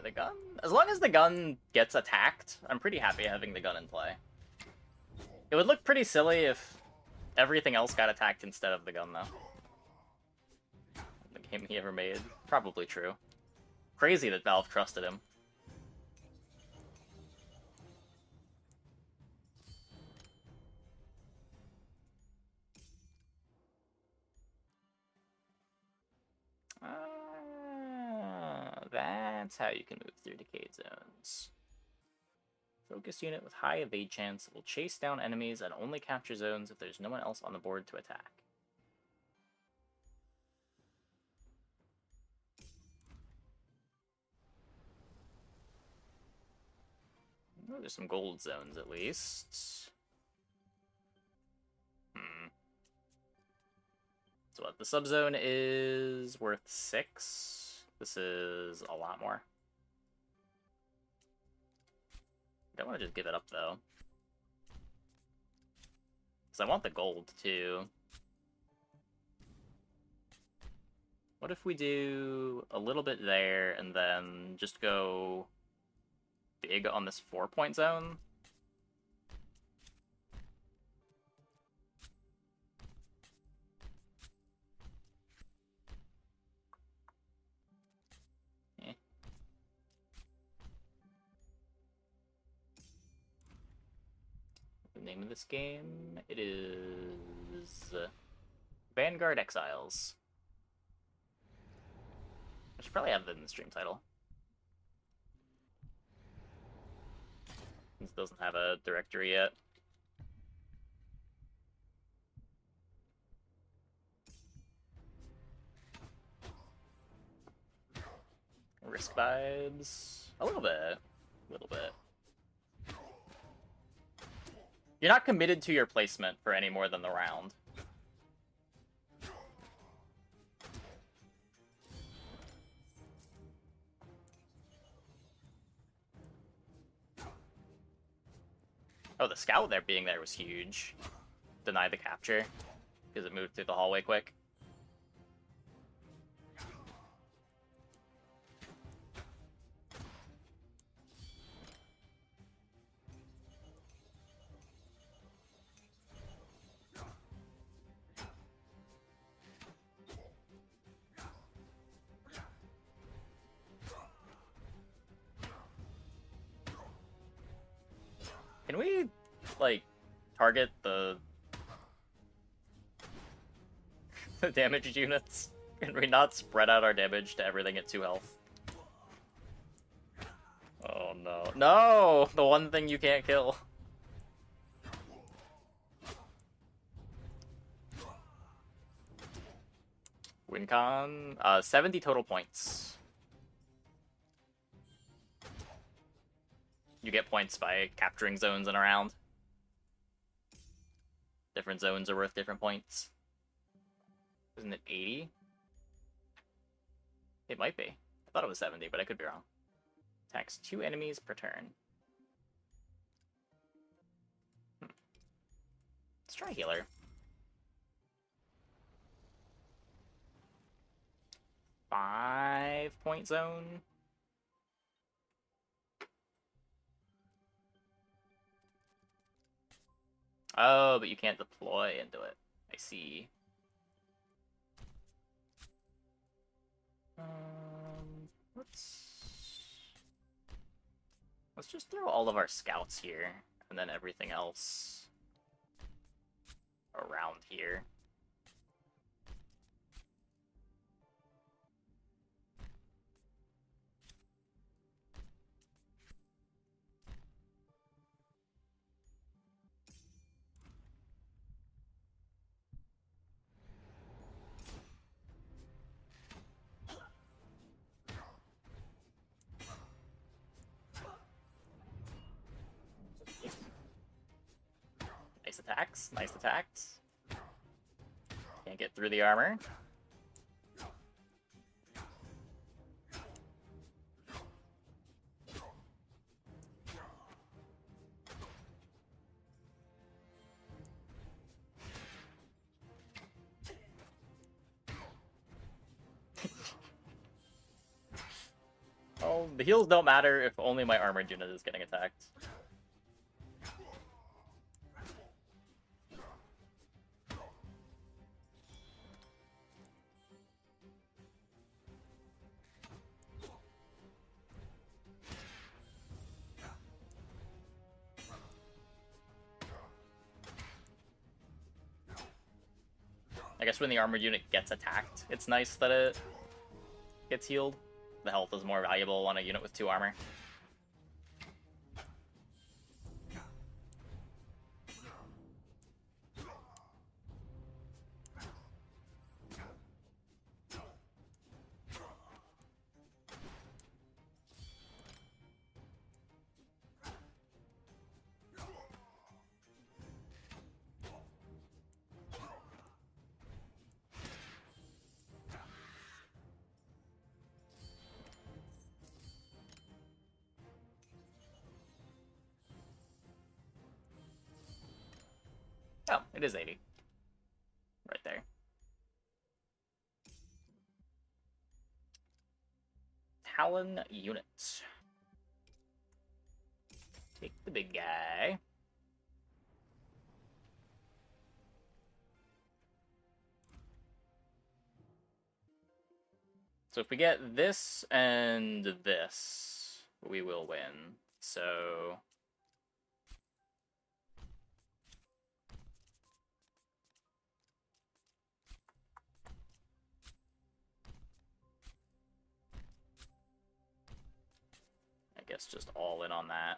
the gun? As long as the gun gets attacked, I'm pretty happy having the gun in play. It would look pretty silly if everything else got attacked instead of the gun, though. The game he ever made. Probably true. Crazy that Valve trusted him. That's how you can move through decayed zones. Focus unit with high evade chance will chase down enemies and only capture zones if there's no one else on the board to attack. Oh, there's some gold zones at least. So what? The subzone is worth 6. This is a lot more. I don't want to just give it up, though. Because I want the gold, too. What if we do a little bit there, and then just go big on this 4-point zone? The name of this game, it is Vanguard Exiles. I should probably have that in the stream title. This doesn't have a directory yet. Risk vibes. A little bit. A little bit. You're not committed to your placement for any more than the round. Oh, the scout there being there was huge. Denied the capture, because it moved through the hallway quick. Can we, like, target the damaged units? Can we not spread out our damage to everything at 2 health? Oh no. No! The one thing you can't kill. Win con, 70 total points. You get points by capturing zones and around. Different zones are worth different points. Isn't it 80? It might be. I thought it was 70, but I could be wrong. Attacks 2 enemies per turn. Let's try healer. Five-point zone. Oh, but you can't deploy into it. I see. Let's just throw all of our scouts here, and then everything else around here. Nice attacks, nice attacks. Can't get through the armor. Oh The heals don't matter if only my armored unit is getting attacked. I guess when the armored unit gets attacked, it's nice that it gets healed. The health is more valuable on a unit with 2 armor. Oh, it is 80. Right there. Talon unit. Take the big guy. So if we get this and this, we will win. So... I guess just all in on that.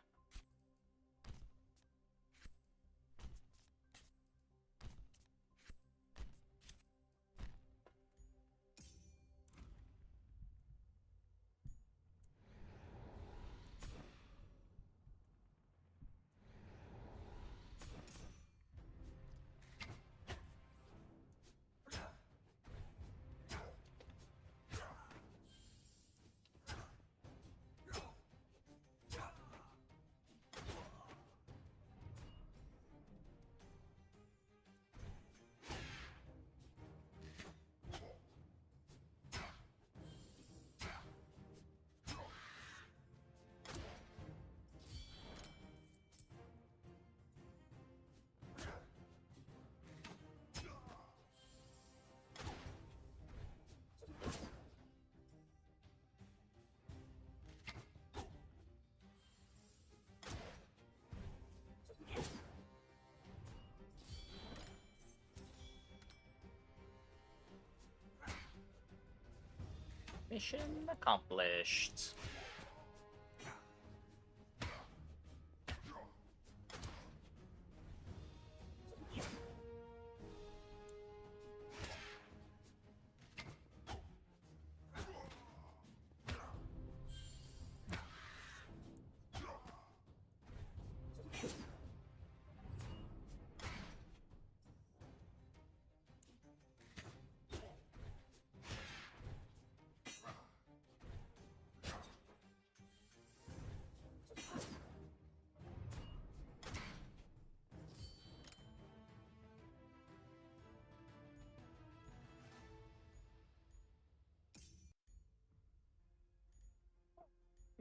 Mission accomplished.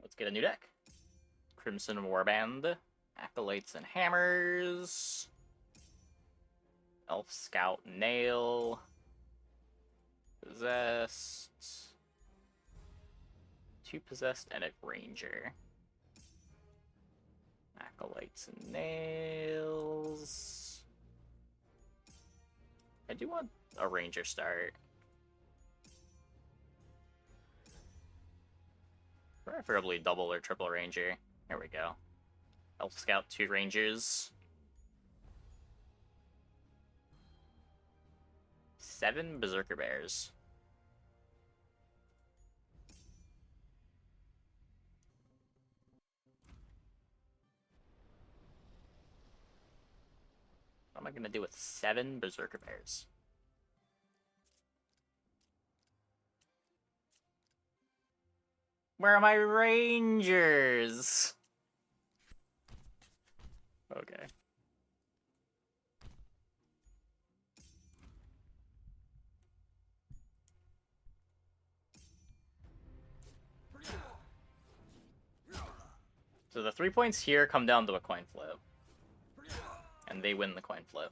Let's get a new deck. Crimson Warband, Acolytes and Hammers, Elf Scout Nail, Possessed, 2 Possessed and a Ranger. Acolytes and Nails. I do want a Ranger start. Preferably double or triple Ranger. There we go. Elf Scout, 2 Rangers. 7 Berserker Bears. What am I going to do with 7 Berserker Bears? Where are my Rangers? Okay. So the 3 points here come down to a coin flip. And they win the coin flip.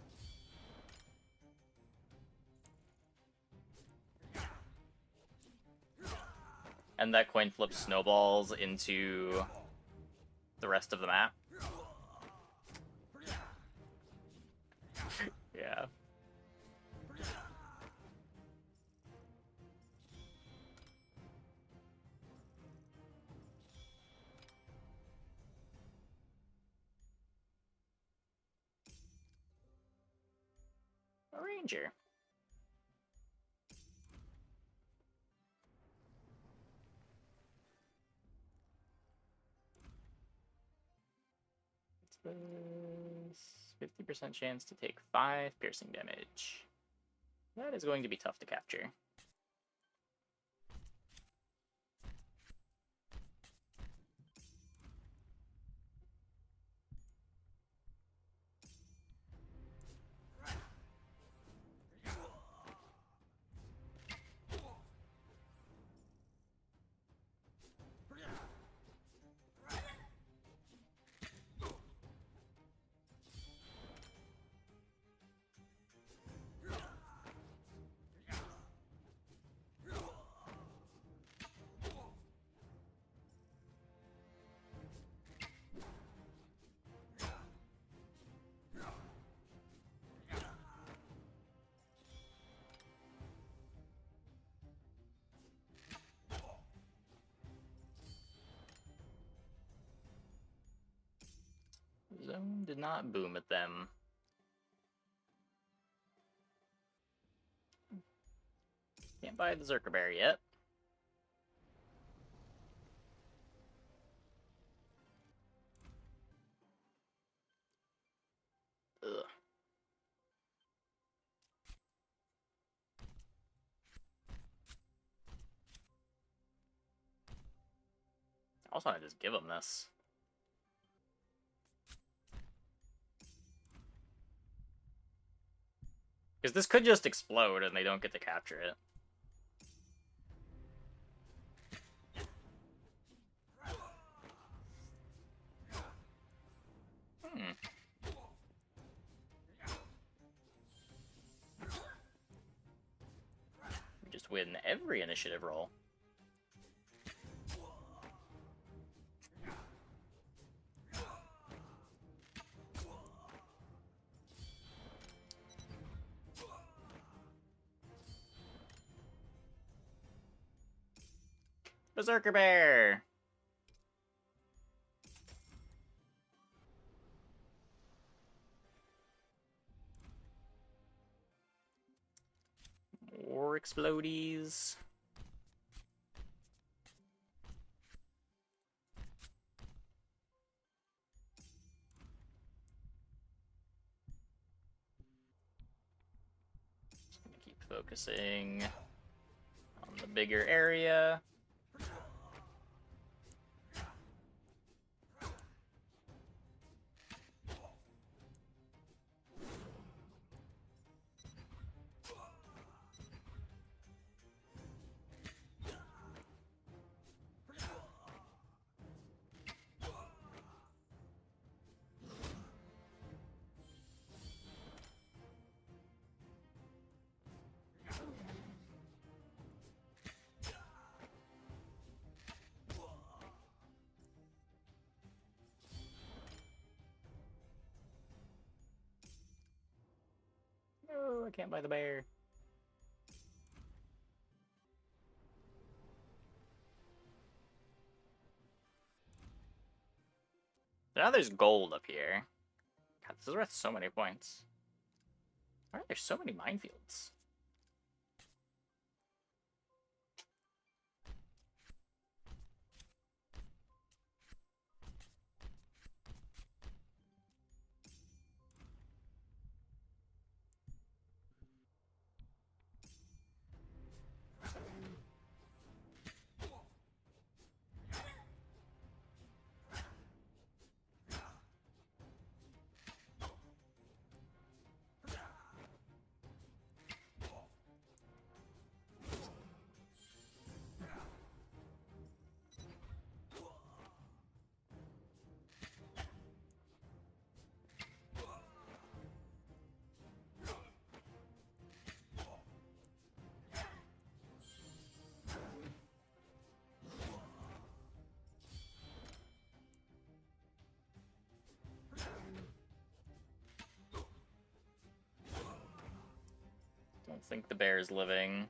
And that coin flip snowballs into the rest of the map. Yeah. A ranger. What's this? 50% chance to take 5 piercing damage. That is going to be tough to capture. Zone did not boom at them. Can't buy the Zerker Bear yet. Ugh. I also want to just give them this. Because this could just explode and they don't get to capture it. We just win every initiative roll. Berserker Bear! More explodies. Just gonna keep focusing on the bigger area. No, I can't buy the bear. Now there's gold up here. God, this is worth so many points. Why are there so many minefields? don't think the bear is living.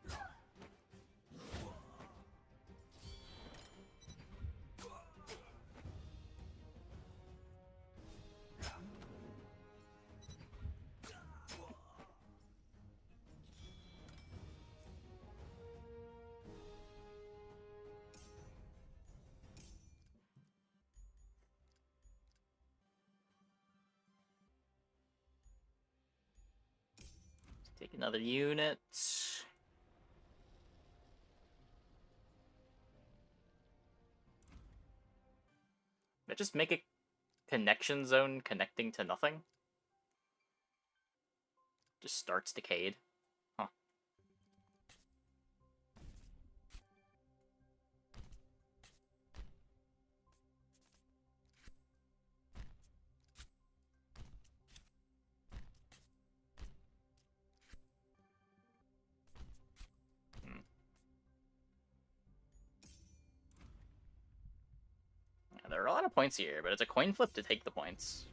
Take another unit. But just make a connection zone connecting to nothing. Just starts decayed. Huh. Yeah, there are a lot of points here, but it's a coin flip to take the points.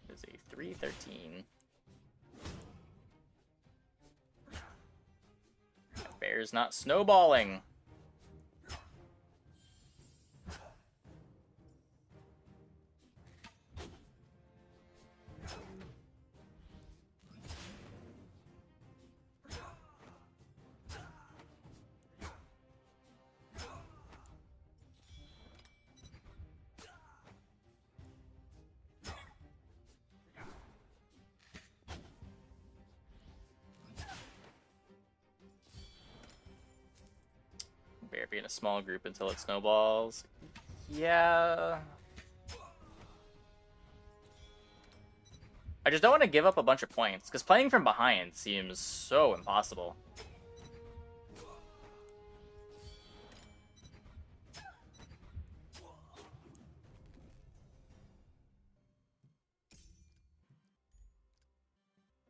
It's a 3-13. Bear's not snowballing. Bear be in a small group until it snowballs. Yeah. I just don't want to give up a bunch of points, because playing from behind seems so impossible.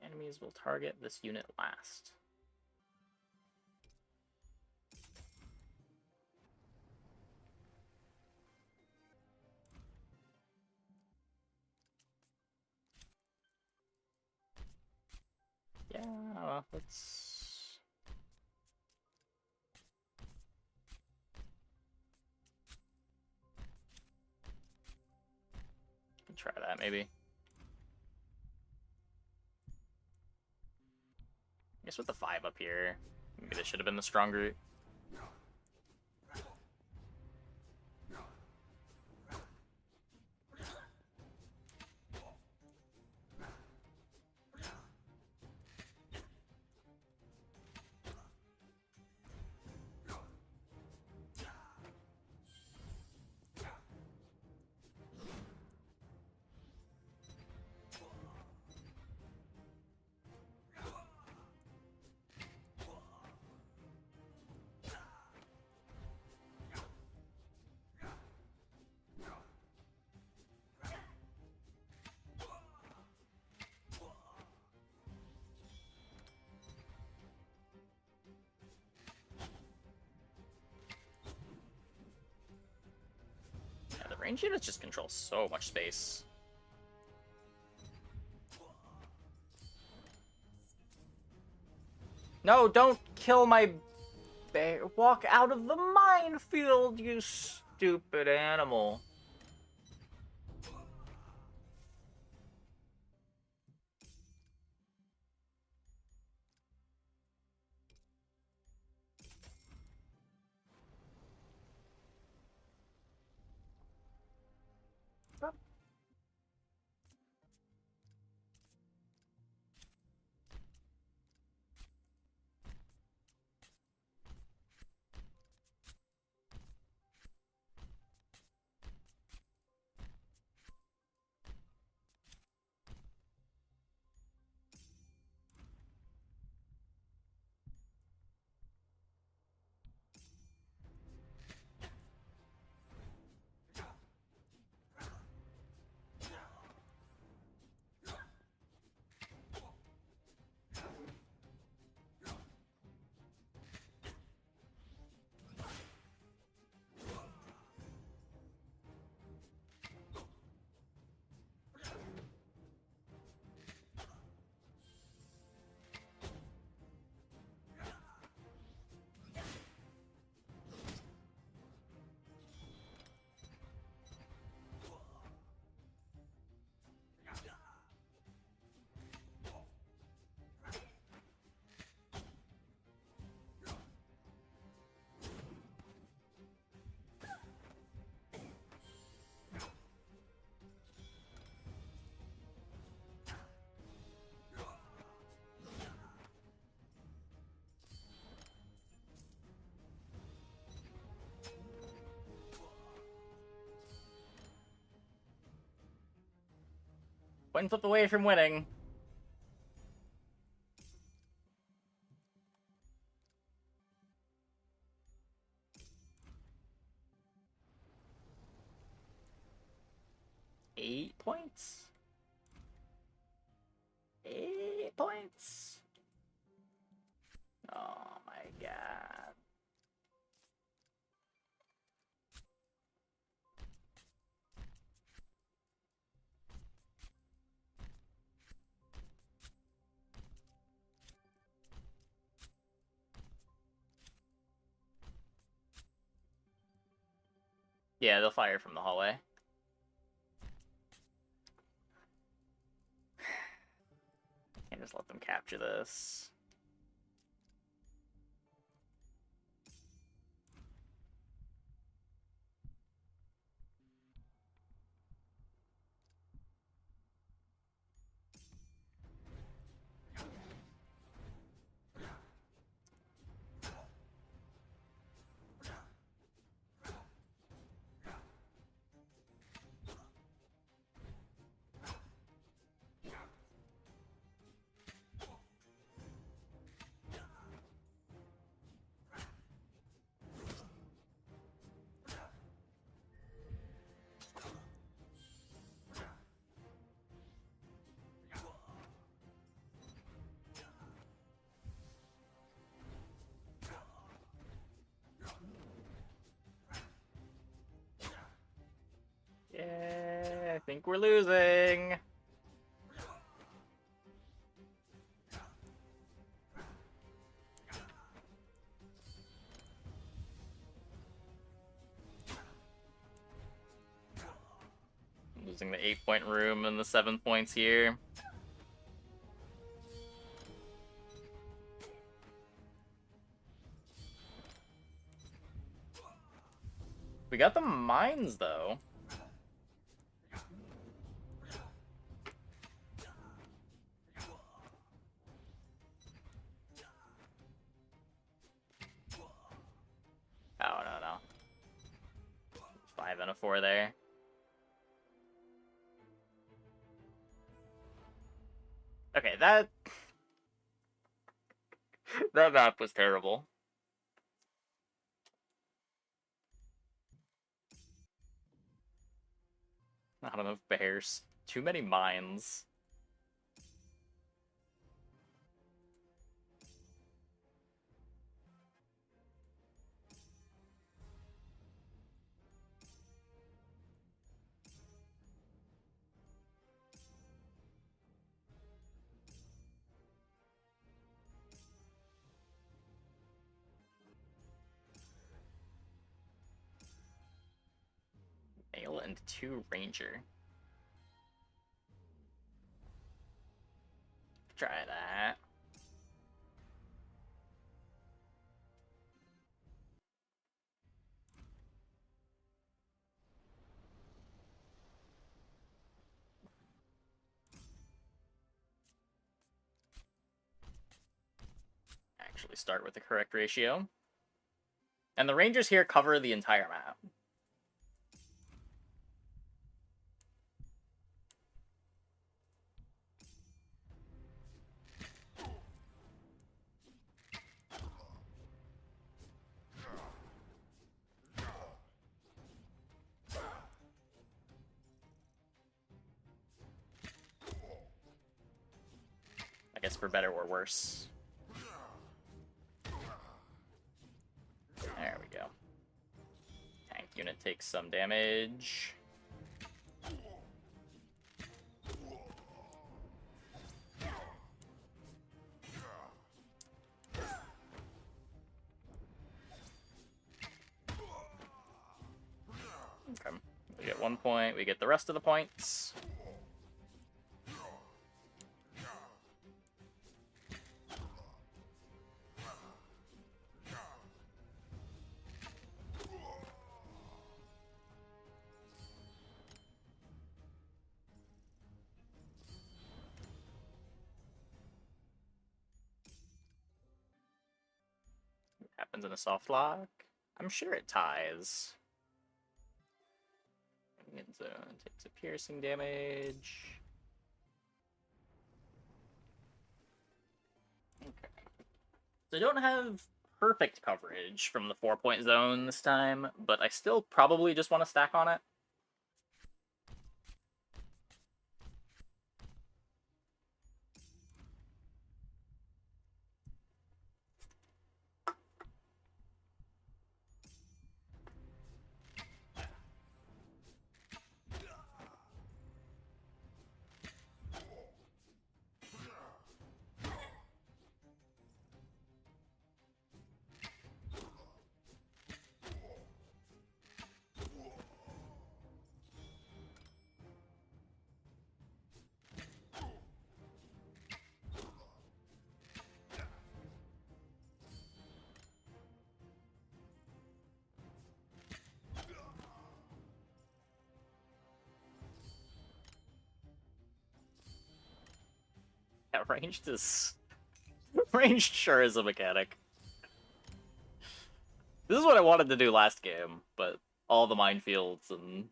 Enemies will target this unit last. Yeah, let's... try that, maybe. I guess with the 5 up here, maybe this should have been the strong route. Range units just control so much space. No, don't kill my bear. Walk out of the minefield, you stupid animal. Coin flip away from winning. Eight points? 8 points? Oh my god. Yeah, they'll fire from the hallway. Can't just let them capture this. Yeah, I think we're losing. Losing the 8-point room and the 7 points here. We got the mines, though. Oh, no. 5 and a 4 there. Okay, that map was terrible. Not enough bears. Too many mines. Male and 2 ranger. Try that. Actually start with the correct ratio. And the rangers here cover the entire map. I guess for better or worse. There we go. Tank unit takes some damage. Okay. We get 1 point, we get the rest of the points. Happens in a soft lock. I'm sure it ties. Zone takes a piercing damage. So I don't have perfect coverage from the 4-point zone this time, but I still probably just want to stack on it. Yeah, ranged is... ranged sure is a mechanic. This is what I wanted to do last game, but all the minefields and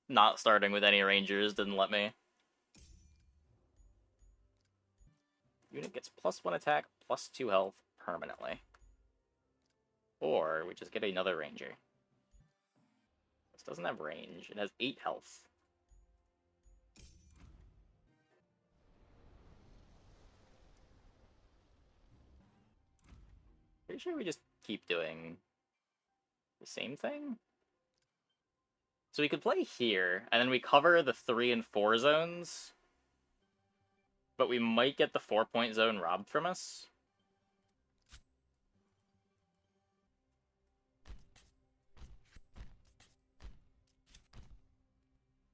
not starting with any rangers didn't let me. Unit gets +1 attack, +2 health permanently. Or we just get another ranger. This doesn't have range. It has 8 health. Pretty sure we just keep doing the same thing? So we could play here, and then we cover the 3 and 4 zones, but we might get the 4-point zone robbed from us.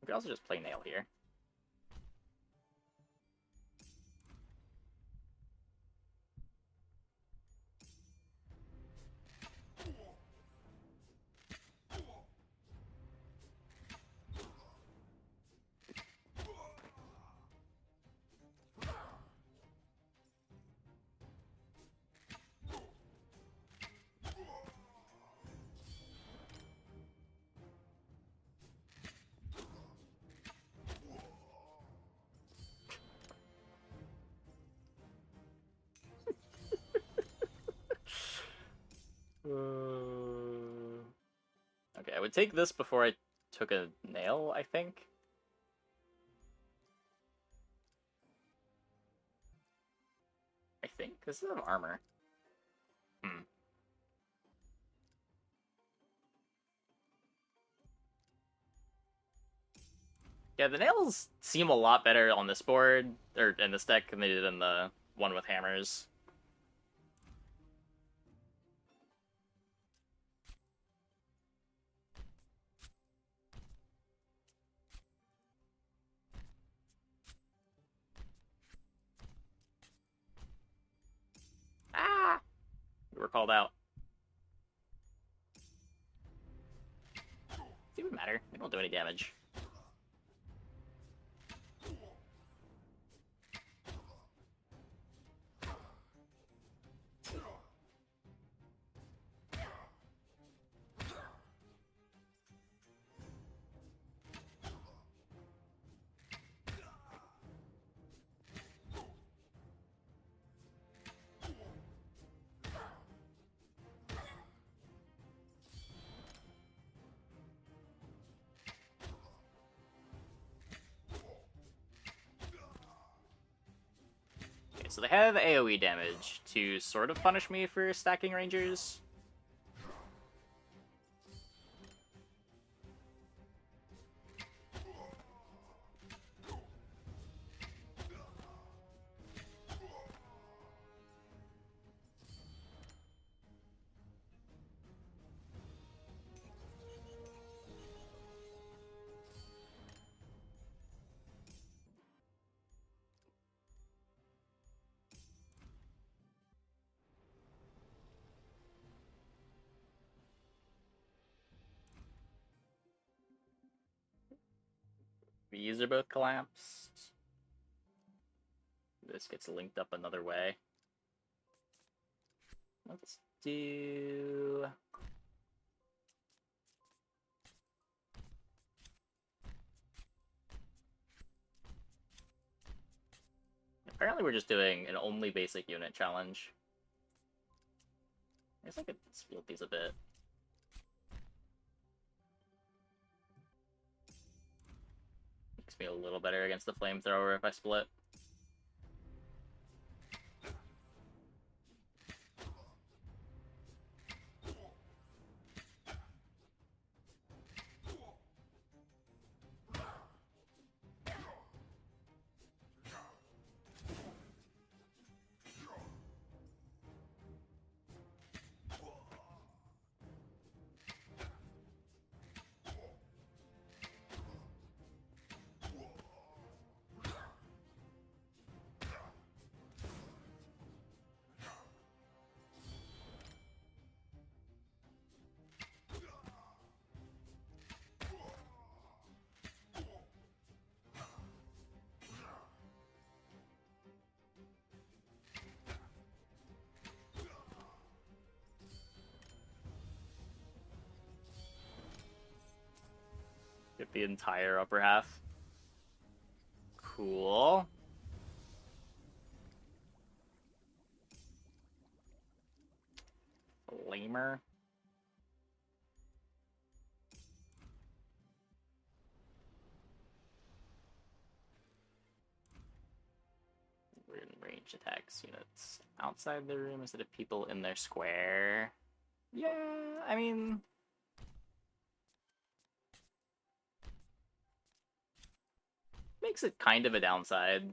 We could also just play nail here. Okay, I would take this before I took a nail, I think. This is an armor. Yeah, the nails seem a lot better on this board, or in this deck, than they did in the one with hammers. Ah! We were called out. Doesn't even matter. They don't do any damage. Okay, so they have AoE damage to sort of punish me for stacking rangers. These are both collapsed. This gets linked up another way. Let's do... Apparently we're just doing an only basic unit challenge. I guess I could split these a bit. Makes me a little better against the flamethrower if I split. Get the entire upper half. Cool. Flamer. We're in range attacks units outside the room instead of people in their square. Yeah, I mean... makes it kind of a downside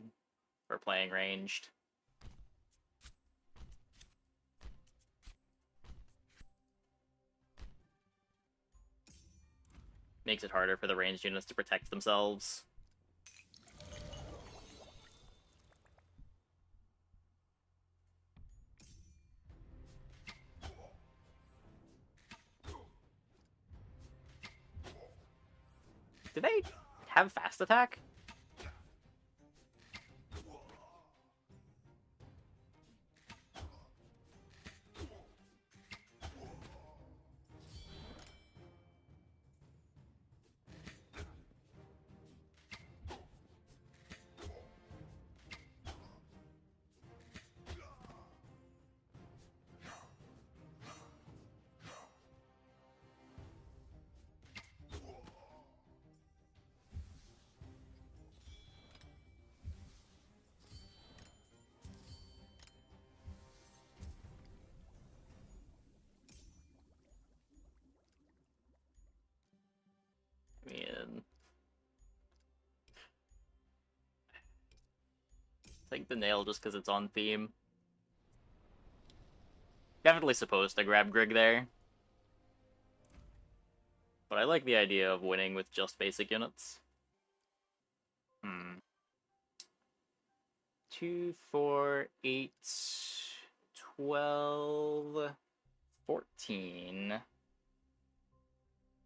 for playing ranged. Makes it harder for the ranged units to protect themselves. Do they have fast attack? I mean... take the nail just because it's on theme. Definitely supposed to grab Grig there. But I like the idea of winning with just basic units. 2, 4, 8, 12, 14.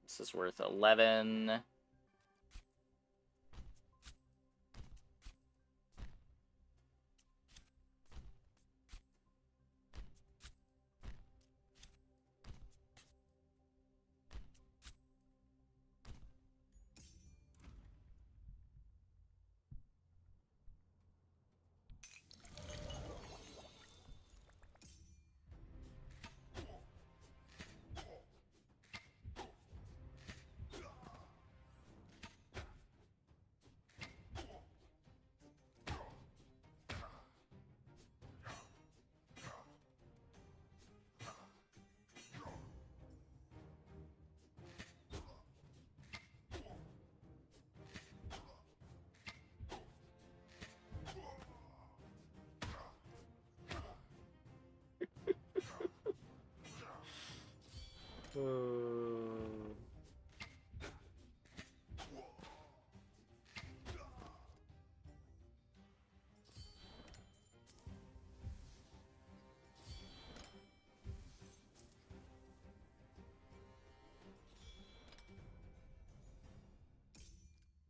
This is worth 11.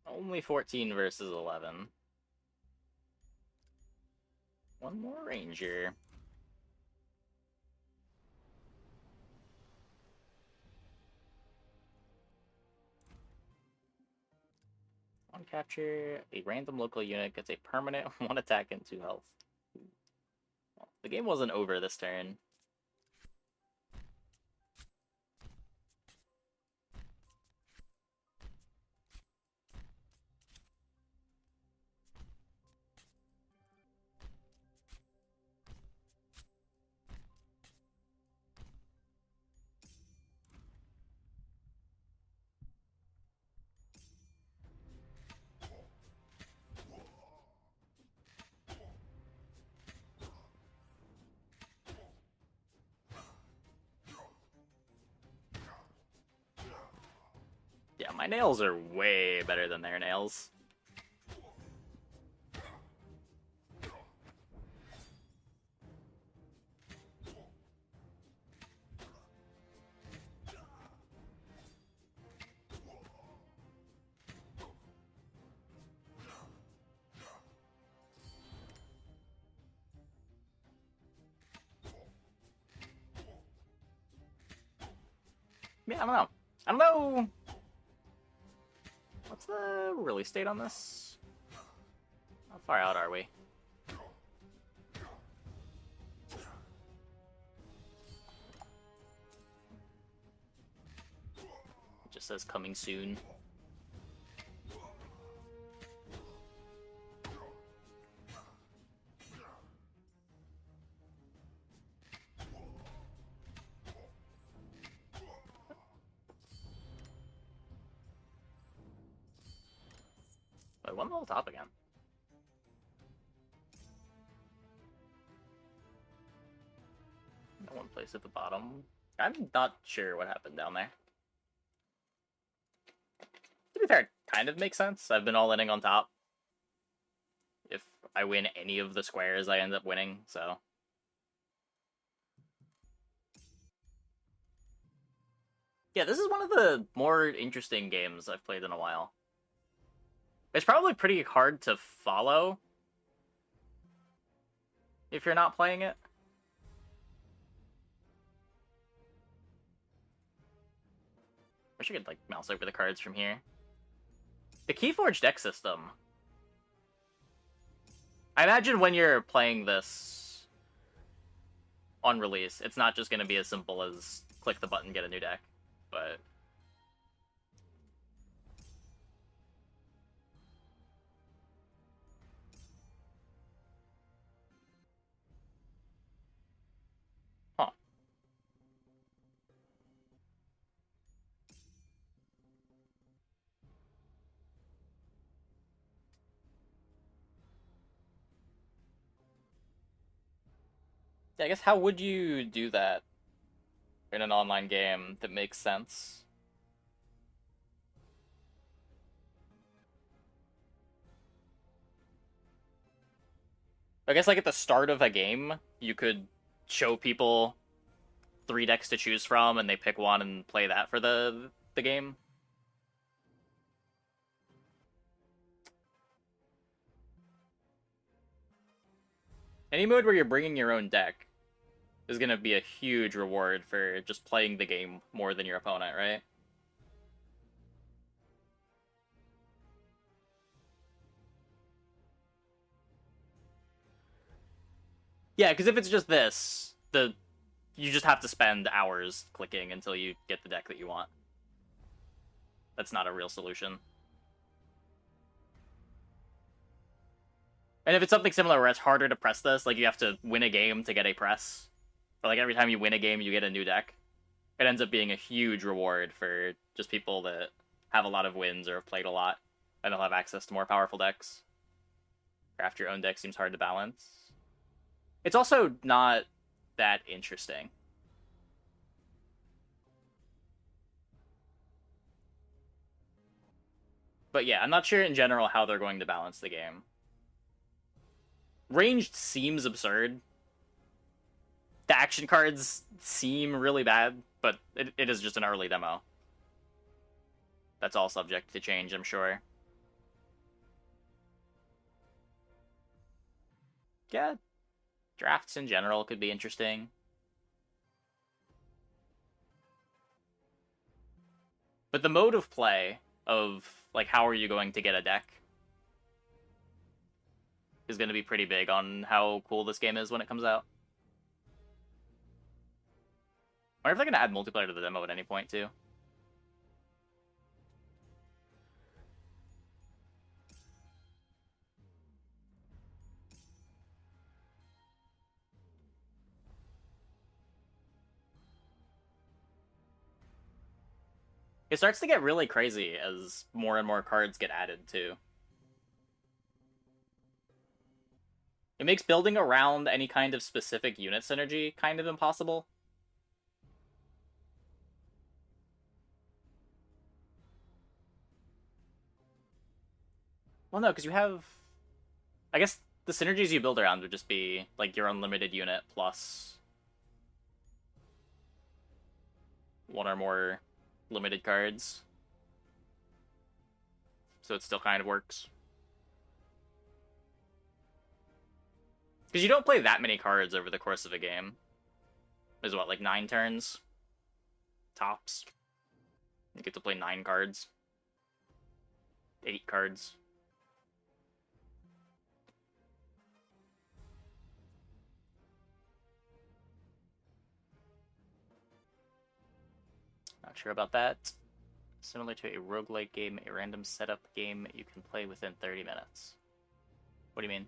Only 14 versus 11. One more ranger. On capture, a random local unit gets a permanent 1 attack and 2 health. Well, the game wasn't over this turn. My nails are way better than their nails. Yeah, I don't know. I don't know! What's the release date on this? How far out are we? It just says coming soon. Wait, one level top again. One place at the bottom. I'm not sure what happened down there. To be fair, it kind of makes sense. I've been all-inning on top. If I win any of the squares, I end up winning, so... Yeah, this is one of the more interesting games I've played in a while. It's probably pretty hard to follow if you're not playing it. I wish I could, like, mouse over the cards from here. The Keyforge deck system. I imagine when you're playing this on release, it's not just going to be as simple as click the button, get a new deck, but... Huh. Yeah, I guess how would you do that in an online game that makes sense? I guess, like, at the start of a game, you could show people 3 decks to choose from, and they pick one and play that for the game. Any mode where you're bringing your own deck is going to be a huge reward for just playing the game more than your opponent, right? Yeah, because if it's just this, you just have to spend hours clicking until you get the deck that you want. That's not a real solution. And if it's something similar where it's harder to press this, like you have to win a game to get a press, or like every time you win a game you get a new deck, it ends up being a huge reward for just people that have a lot of wins or have played a lot, and they'll have access to more powerful decks. Craft your own deck seems hard to balance. It's also not that interesting. But yeah, I'm not sure in general how they're going to balance the game. Ranged seems absurd. The action cards seem really bad, but it is just an early demo. That's all subject to change, I'm sure. Yeah, drafts in general could be interesting. But the mode of play of, like, how are you going to get a deck is going to be pretty big on how cool this game is when it comes out. I wonder if they're going to add multiplayer to the demo at any point, too. It starts to get really crazy as more and more cards get added, too. It makes building around any kind of specific unit synergy kind of impossible. Well, no, because you have. I guess the synergies you build around would just be like your unlimited unit plus one or more limited cards. So it still kind of works. Because you don't play that many cards over the course of a game. There's what, like 9 turns? Tops. You get to play 9 cards. 8 cards. Not sure about that. Similar to a roguelike game, a random setup game you can play within 30 minutes. What do you mean?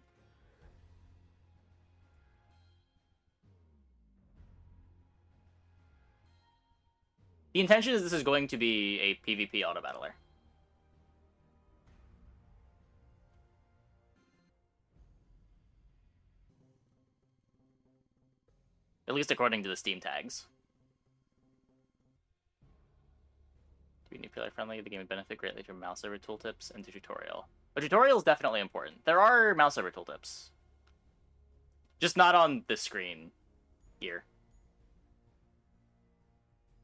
The intention is this is going to be a PvP Autobattler. At least according to the Steam tags. To be new player friendly, the game would benefit greatly from mouse over tooltips and the tutorial. A tutorial is definitely important. There are mouse over tooltips. Just not on this screen here.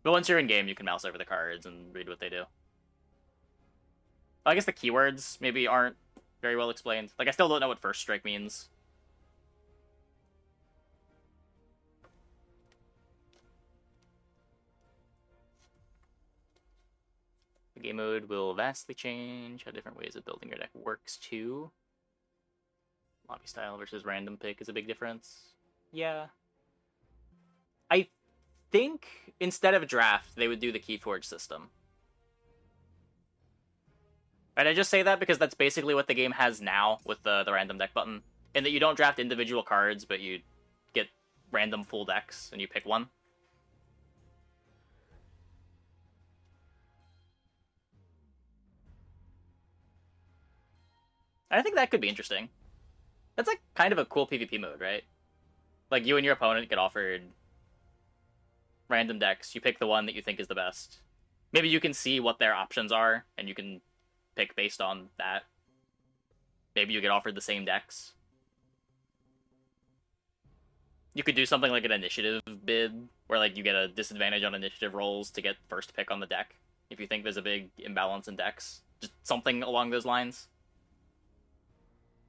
But once you're in game, you can mouse over the cards and read what they do. I guess the keywords maybe aren't very well explained. Like, I still don't know what first strike means. The game mode will vastly change how different ways of building your deck works, too. Lobby style versus random pick is a big difference. Yeah. I think instead of draft, they would do the Keyforge system. And I just say that because that's basically what the game has now with the random deck button. In that you don't draft individual cards, but you get random full decks, and you pick one. And I think that could be interesting. That's like kind of a cool PvP mode, right? Like, you and your opponent get offered random decks. You pick the one that you think is the best. Maybe you can see what their options are, and you can pick based on that. Maybe you get offered the same decks. You could do something like an initiative bid, where like you get a disadvantage on initiative rolls to get first pick on the deck, if you think there's a big imbalance in decks. Just something along those lines.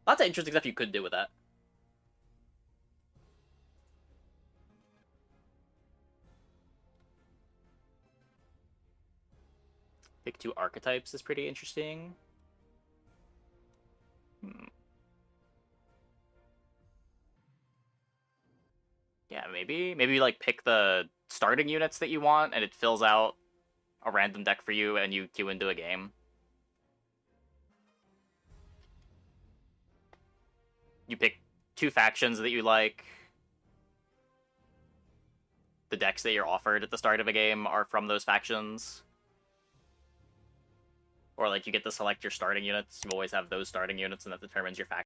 Lots of interesting stuff you could do with that. Pick 2 archetypes is pretty interesting. Yeah, maybe like pick the starting units that you want, and it fills out a random deck for you, and you queue into a game. You pick 2 factions that you like. The decks that you're offered at the start of a game are from those factions. Or like you get to select your starting units. You always have those starting units, and that determines your faction.